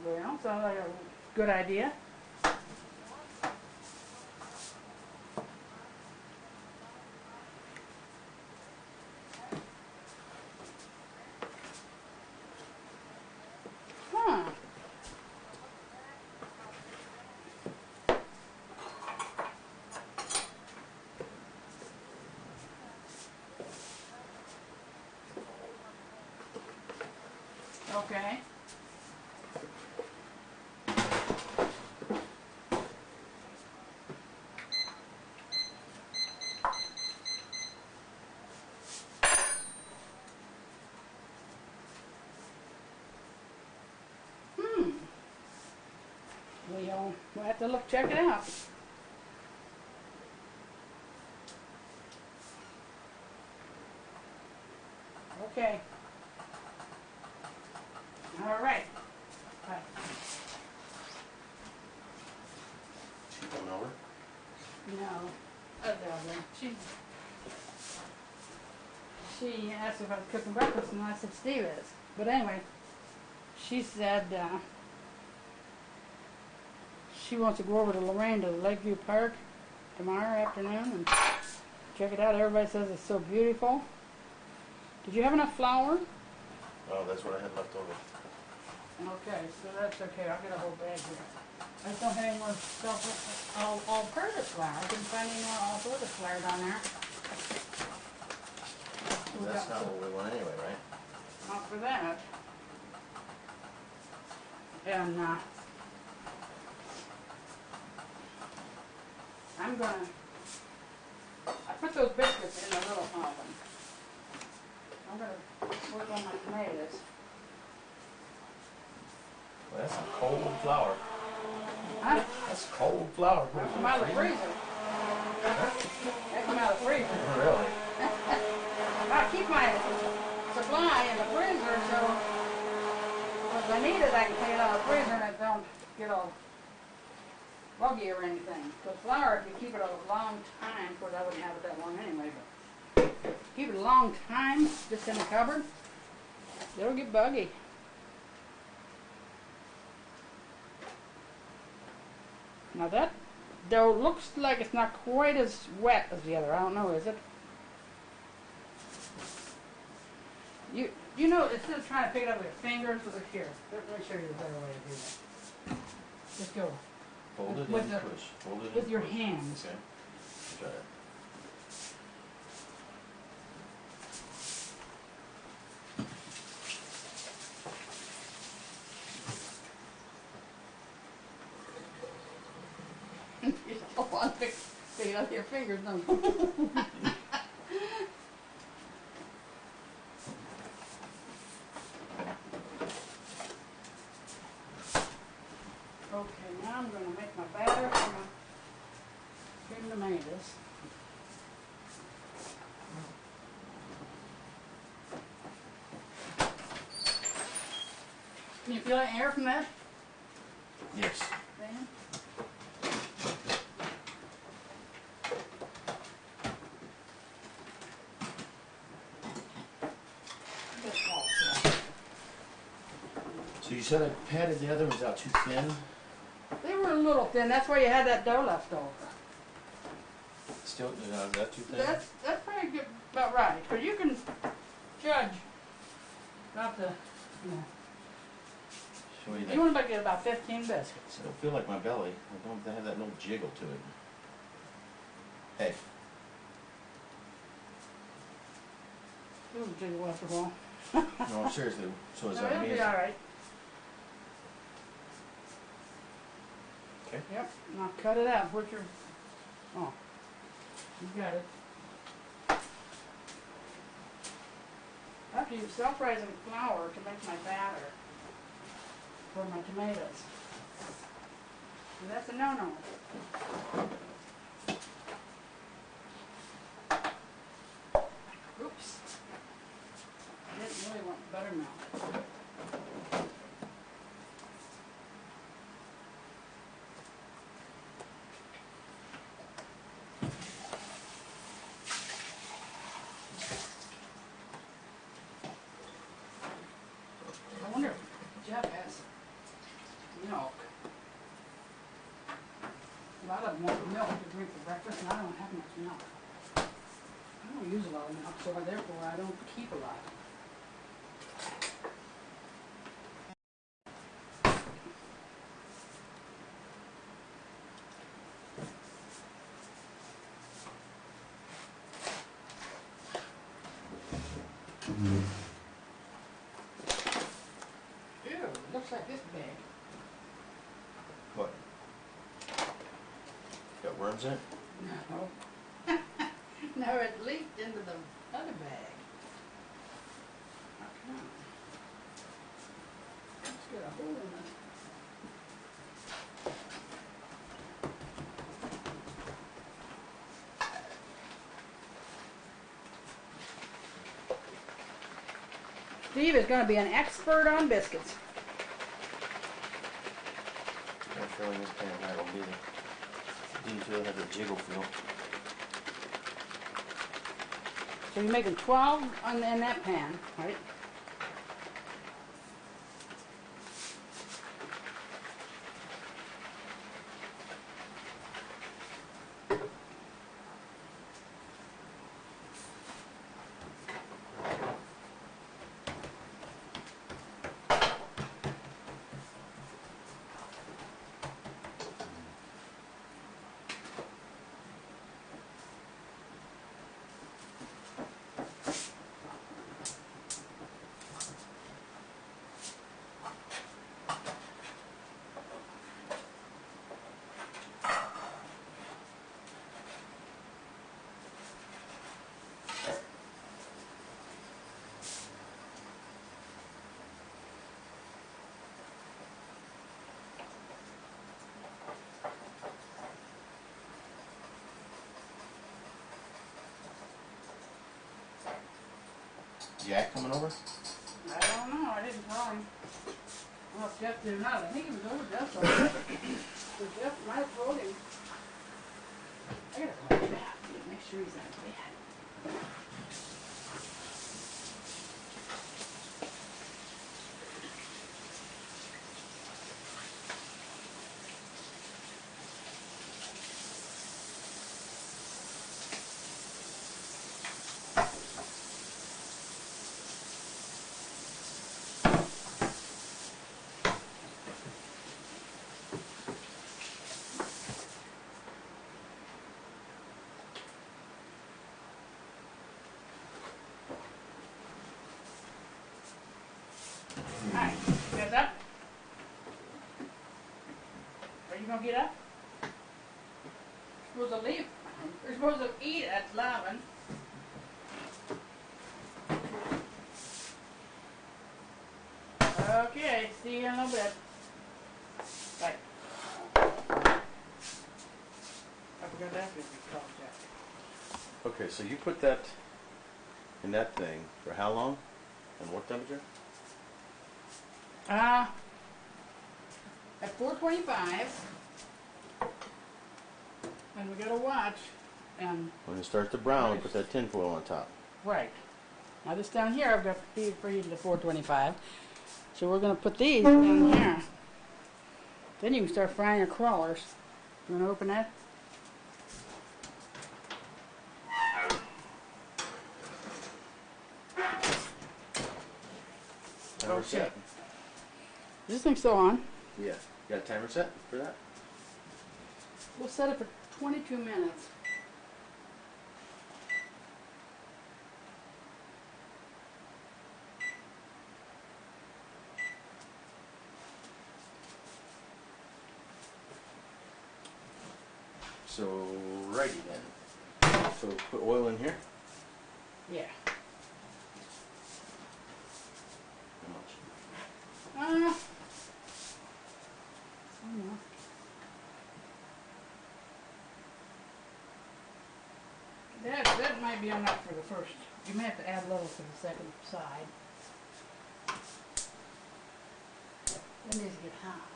Well, sounds like a good idea. Huh. Okay. We'll have to check it out. Okay. All right. Bye. She coming over? No, she asked if I was cooking breakfast, and I said Steve is. But anyway, she said she wants to go over to Lorraine to Lakeview Park tomorrow afternoon and check it out. Everybody says it's so beautiful. Did you have enough flour? Oh, that's what I had left over. Okay, so that's okay. I'll get a whole bag here. I just don't have any more stuff, all-purpose flour. I couldn't find any more all-purpose flour down there. That's not what we want anyway, right? Not for that. And I'm gonna, I put those biscuits in a little oven. I'm gonna work on my tomatoes. Well, that's some cold flour. Huh? That's cold flour. That come out of the freezer. That come out of the freezer. Really? I keep my supply in the freezer so if I need it I can take it out of the freezer and it don't get all buggy or anything. Because flour, if you keep it a long time, of course I wouldn't have it that long anyway, but keep it a long time just in the cupboard, it'll get buggy. Now that dough looks like it's not quite as wet as the other. I don't know, is it? You know, instead of trying to pick it up with your fingers, look here. Let me show you a better way to do that. Just go. Hold it With and the- push. Hold it with and your push. hands. Okay. Try it. You don't want to pick it up with your fingers, don't you? Okay, now I'm going to make my batter for my green tomatoes. Can you feel that air from that Yes. fan? So you said I patted the other ones out too thin? They were a little thin. That's why you had that dough left over. Still, is that too thin? That's probably good, about right. Because you can judge about the, you know. So what do you You think? want to get about 15 biscuits. I don't feel like my belly. I don't have that little jiggle to it. Hey. Ooh, jiggle after a while. No, seriously. So is No, that it'll me? be all right. Okay. Yep. Now cut it out. Put your. Oh, you got it. I have to use self-rising flour to make my batter for my tomatoes. And that's a no-no. Oops. I didn't really want buttermilk. I wonder if Jeff has milk. A lot of them want milk to drink for breakfast, and I don't have much milk. I don't use a lot of milk, so therefore I don't keep a lot. Ew, it looks like this big. What? Got worms in it? No. No, it leaked into the other bag. How come? Let's get a hole in it. Steve is going to be an expert on biscuits. I'm filling this pan right on either. Didn't feel it had a jiggle feel. So you're making 12 in that pan, right? Jack coming over? I don't know. I didn't call him. Well, if Jeff did not. I think he was over Jeff's already. So Jeff might have told him. I gotta go to the bathroom. Make sure he's not bad. Alright, you guys up? Are you gonna get up? You're supposed to leave. You're supposed to eat at 11. Okay, see you in a little bit. Bye. I forgot to ask you if you called Jeff. Okay, so you put that in that thing for how long? And what temperature? At 425, and we gotta watch, and When it starts to brown, put that tin foil on top. right. Now this down here, I've got preheated to 425, so we're gonna put these down here. Then you can start frying your crawlers. You wanna open that? Timer set. Is this thing still on? Yeah. You got a timer set for that? We'll set it for 22 minutes. So, righty then. So, put oil in here? Yeah. How much? I don't know. That might be enough for the first. You may have to add a little for the second side. That needs to get hot.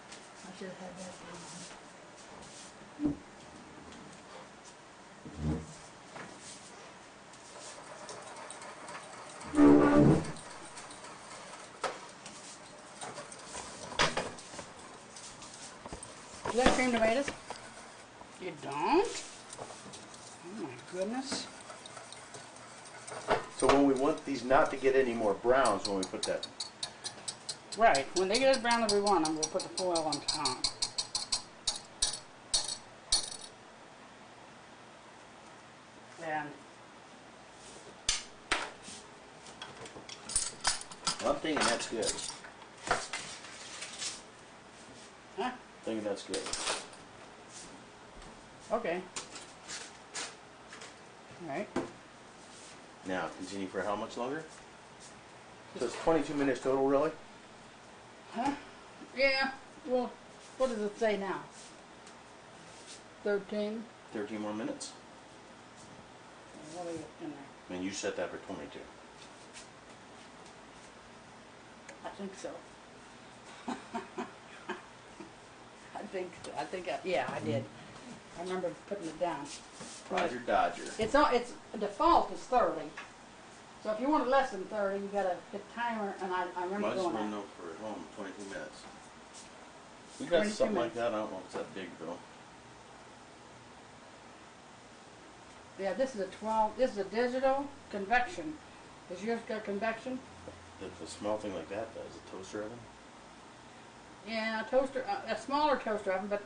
I should have had that on. You like cream tomatoes? You don't? Oh my goodness. So when we want these not to get any more browns when we put that. Right. When they get as brown as we want them, we'll put the foil on top. And Well, I'm thinking that's good. huh? Thinking that's good. Okay. All right. Now, continue for how much longer? So it's 22 minutes total, really? Huh? Yeah. Well, what does it say now? 13. 13 more minutes? What are you in there? And you set that for 22. I think so. Yeah, I did. I remember putting it down. Roger Dodger. It's default is 30. So if you want it less than 30, you gotta hit timer, and I remember Might as doing well that. know for at home, 22 minutes. We got 22 something minutes. like that. I don't know if it's that big though. Yeah, this is a 12. This is a digital convection. Does yours got convection? If a small thing like that does, a toaster oven? Yeah, a smaller toaster oven, but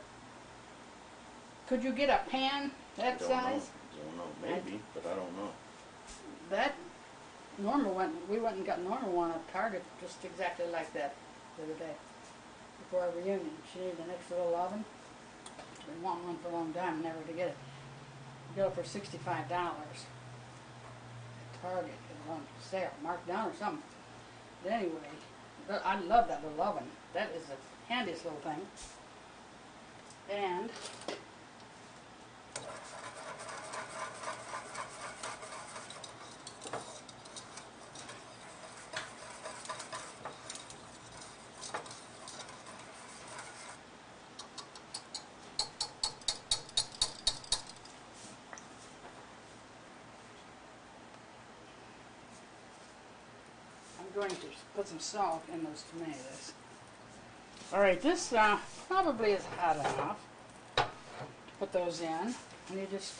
could you get a pan that Don't size? Know. Don't know. Maybe, but I don't know. That normal one, we went and got a normal one at Target, just exactly like that the other day before our reunion. She needed an extra little oven. Been wanting one for a long time, never to get it. You got it for $65 at Target. It was on sale, marked down or something. But anyway, I love that little oven. That is the handiest little thing. And going to put some salt in those tomatoes. All right, this probably is hot enough to put those in. And you just,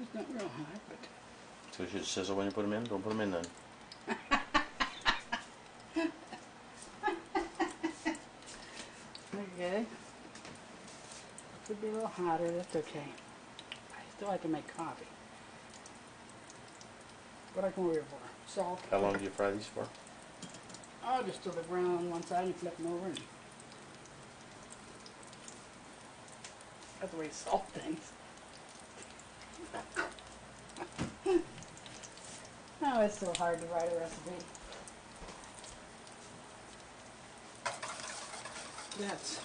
it's not real hot, but. So you should sizzle when you put them in? Don't put them in then. Okay. Could be a little hotter, that's okay. I still have to make coffee. What I can wear for? Salt. How long do you fry these for? Oh, just till they're brown on one side and flip them over. And that's the way you salt things. Oh, it's so hard to write a recipe. That's.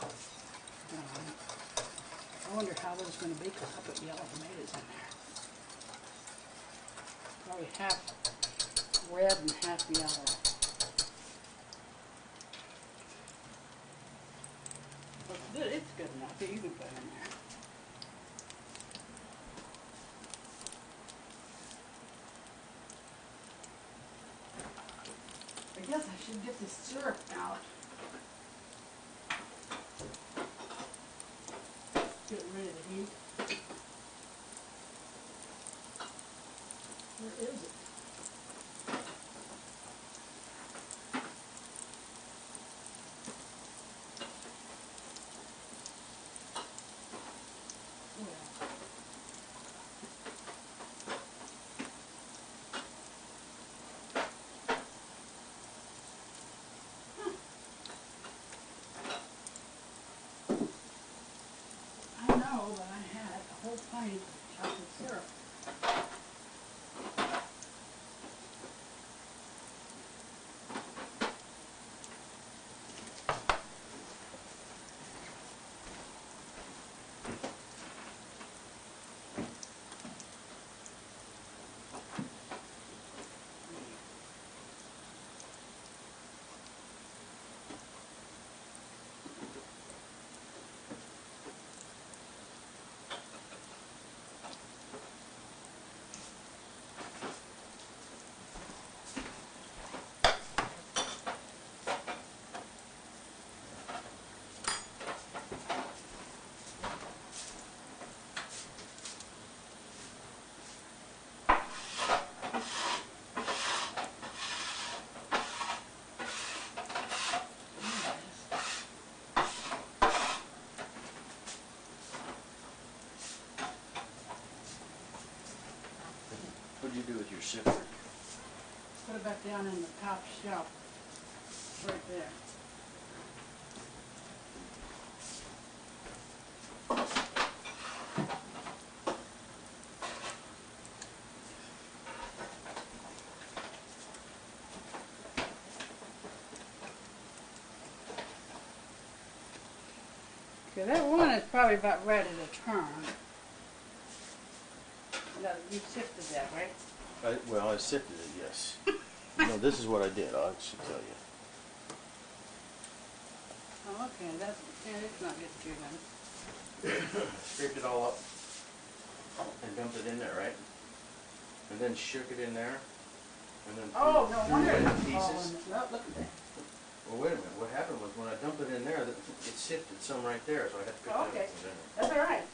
I wonder how those are going to be because I put yellow tomatoes in there. Probably half red and half yellow. But it's good enough that you can put in there. I guess I should get this syrup out. Get rid of the heat. Where is it? I know, but I had a whole pint of chocolate syrup. What did you do with your sifter? Put it back down in the top shelf. Right there. Okay, that one is probably about ready to turn. Now, you sifted that, right? Well, I sifted it, yes. No, this is what I did. I should tell you. Oh, okay. That's, yeah, it's not good too then. Scraped it all up and dumped it in there, right? And then shook it in there. And then Oh, no wonder it in it's pieces. falling. No, look at that. Well, wait a minute. What happened was when I dumped it in there, it sifted some right there, so I had to pick Oh, that okay. up and put it in there. That's all right.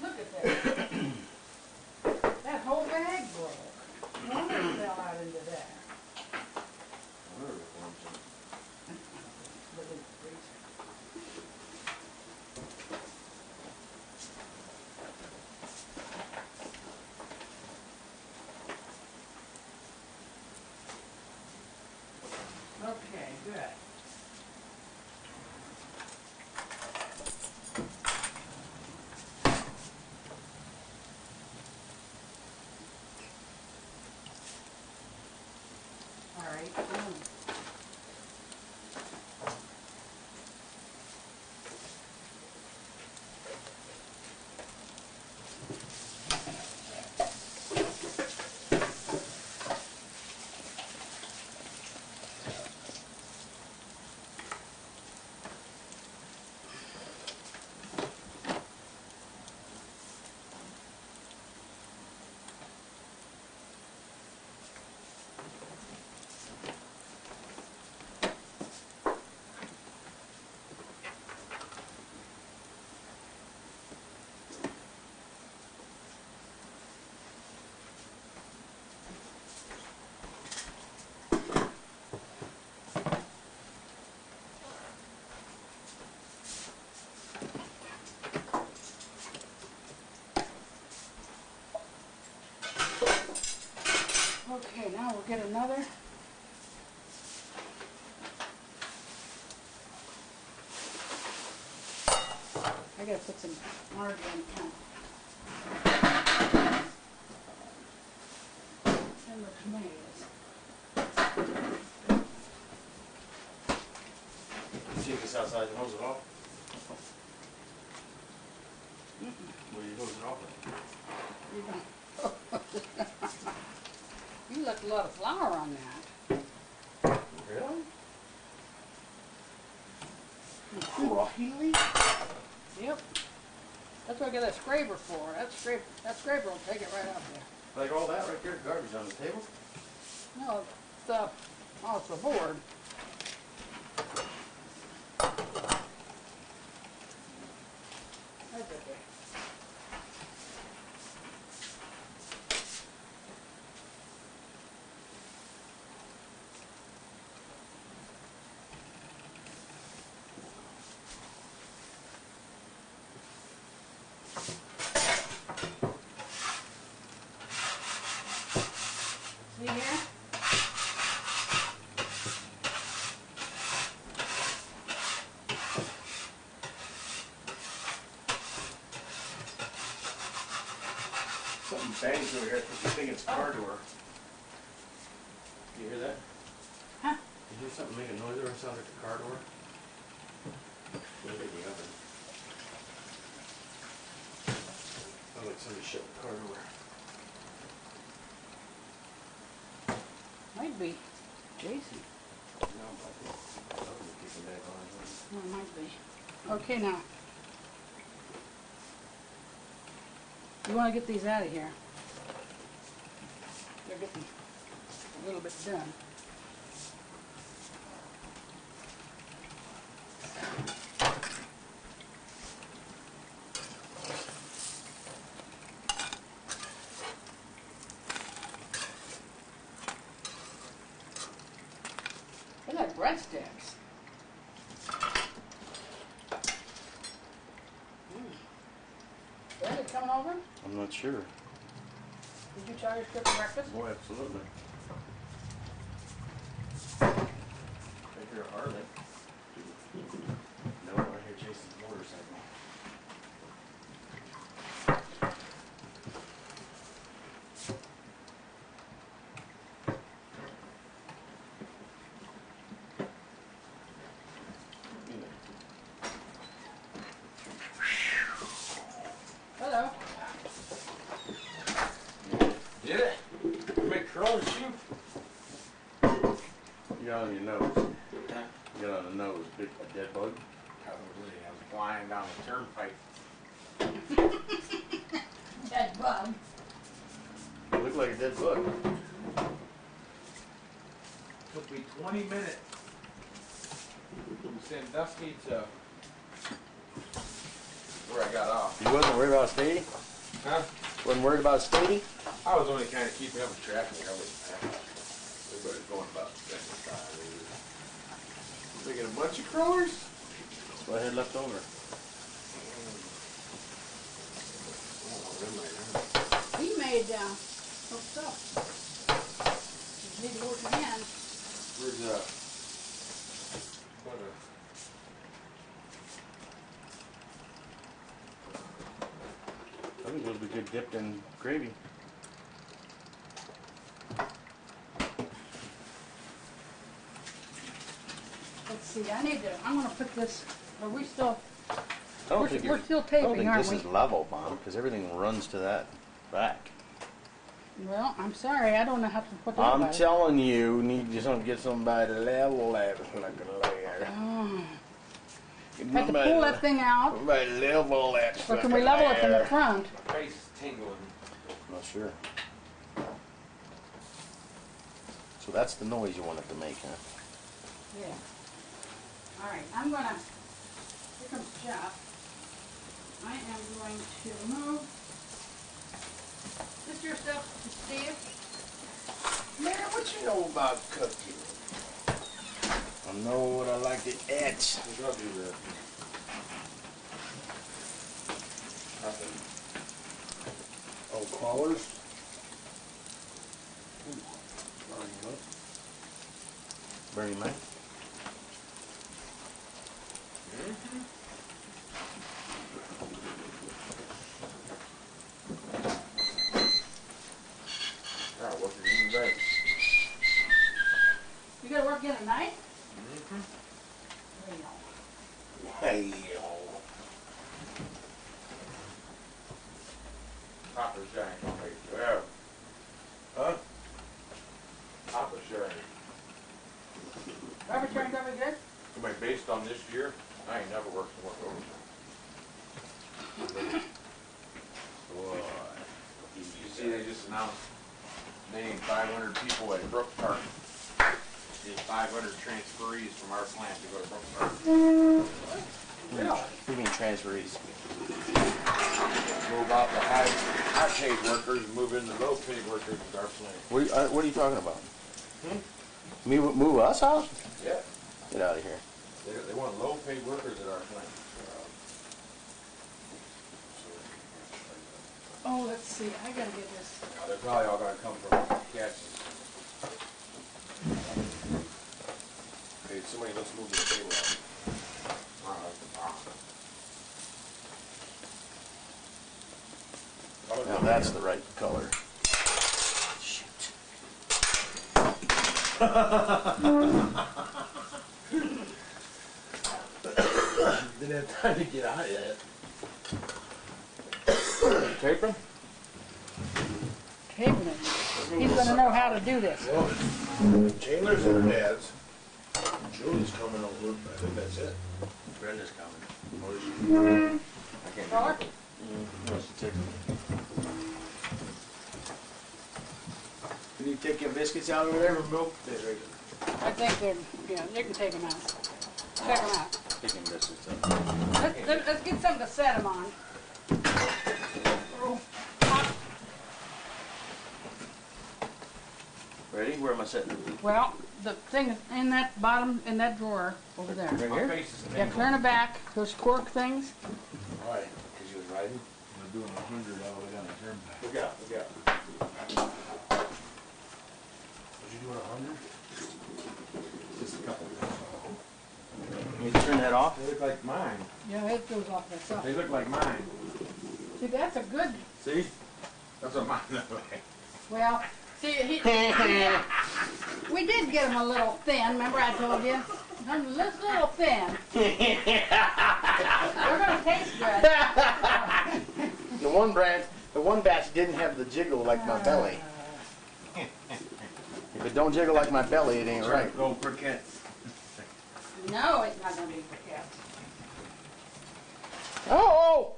Look at that. That whole bag broke. No wonder it fell out into there. I wonder if it warms up. Look in the freezer. Okay, good. I gotta put some margarine in the tomatoes. You take this outside and hose it off? What do you hose it off with? You don't. You left a lot of flour on that. Really? Really? Yep. That's what I got that scraper for. That scraper will take it right out there. Like all that right there, garbage on the table? No, stuff off the board. That's okay. See here? Something bangs over here. I think it's car door. You hear that? Huh? You hear something make a noise or it sounds like a car door? Look at the oven. Sounds like somebody shut the car door. Might be. Jason. No, but the oven is kicking back on. No, it might be. Okay, now. You want to get these out of here. They're getting a little bit done. They're like breadsticks. Daddy coming over? I'm not sure. Did you try your script for breakfast? Oh, absolutely. I hear a Harley. No, I hear Jason's motorcycle. Hello. Did it? Make crawlers shoot? You got on your nose. Huh? You got on the nose, a dead bug. Probably. I was flying down the turnpike. Dead bug. You look like a dead bug. Took me 20 minutes from Sandusky to where I got off. You wasn't worried about Stady? Huh? Wasn't worried about Stady? I was only kind of keeping up with traffic. I was everybody's going about 75. They get a bunch of crawlers? That's what I had left over. He made hooked up. You need to work again. Where's butter? I think it'll be good dipped in gravy. Let's see, I'm gonna put this, are we still, I don't we're think still I don't taping, think aren't this we? is level, Bob, because everything runs to that back. Well, I'm sorry, I don't know how to put that I'm back. telling you, need to get somebody to level that like a layer. Oh. Have to pull that thing out, Somebody level that or can we level it from the front? My face is tingling. Not sure. So that's the noise you want it to make, huh? Yeah. All right, I'm gonna, here comes Jeff. I am going to move this your stuff to Steve. Man, what you know about cooking? I know what I like to etch. I'll do that. Nothing. Oh, crawlers? Bernie Mac? Hey, Papa Shine don't make it forever. Huh? Papa Shine. Rubber turned over good? Somebody based on this year, I ain't never worked so much overtime. Boy. You see, they just announced named 500 people at Brook Park. Did 500 transferees from our plant to go to Brook Park. Really? What do you mean transferees? Move out the high paid workers and move in the low paid workers at our plant. What are you talking about? Move us out? Yeah. Get out of here. They want low paid workers at our plant. Oh, let's see. I gotta get this. They're probably all gonna come from Kansas. Hey, somebody, let's move the table out. Now that's the right color. Shoot. Didn't have time to get out of that. Taping? Taping it. He's gonna know how to do this. Well, Chandler's and Dad's. Julie's coming over. I think that's it. Brenda's coming. I can't do Caller? it. Can you take your biscuits out over there? Milk. There's right I think they're, yeah, you can take them out. Check them out. Taking biscuits out. Let's get something to set them on. Oh, hot. Ready? Where am I sitting? Well, the thing is in that bottom, in that drawer over there. Right My here? face is Yeah, turn it back. Those cork things. Why? Because you was riding? I'm doing 100 all the way down the turnpike. Look out, look out. Was you doing 100? Just a couple. Can you turn that off? They look like mine. Yeah, it goes off itself. They look like mine. See, that's a good, See? That's what mine look like. well, see, we did get them a little thin. Remember I told you? A little thin. They're going to taste good. The one batch didn't have the jiggle like my belly. If it don't jiggle like my belly, it ain't right. Go crickets. No, it's not going to be kept. Oh!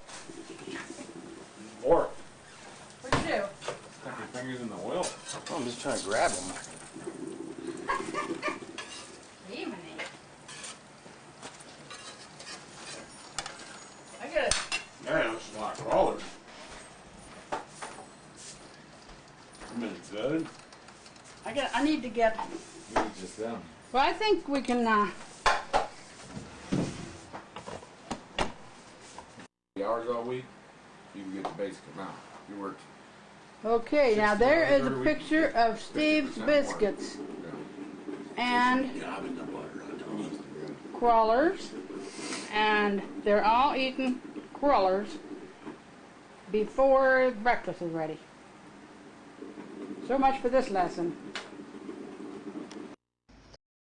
Or What'd you do? stuck your fingers in the oil. I'm just trying to grab them. Evening. I got it. Yeah, that's a lot of crawlers. Good. I need to get, Maybe just them. well, I think we can, 3 hours all week, you can get the basic amount. You worked. okay, now 60 there hours is a every week, picture of Steve's 50% more. biscuits Yeah. and crawlers, and they're all eating crawlers before breakfast is ready. So much for this lesson.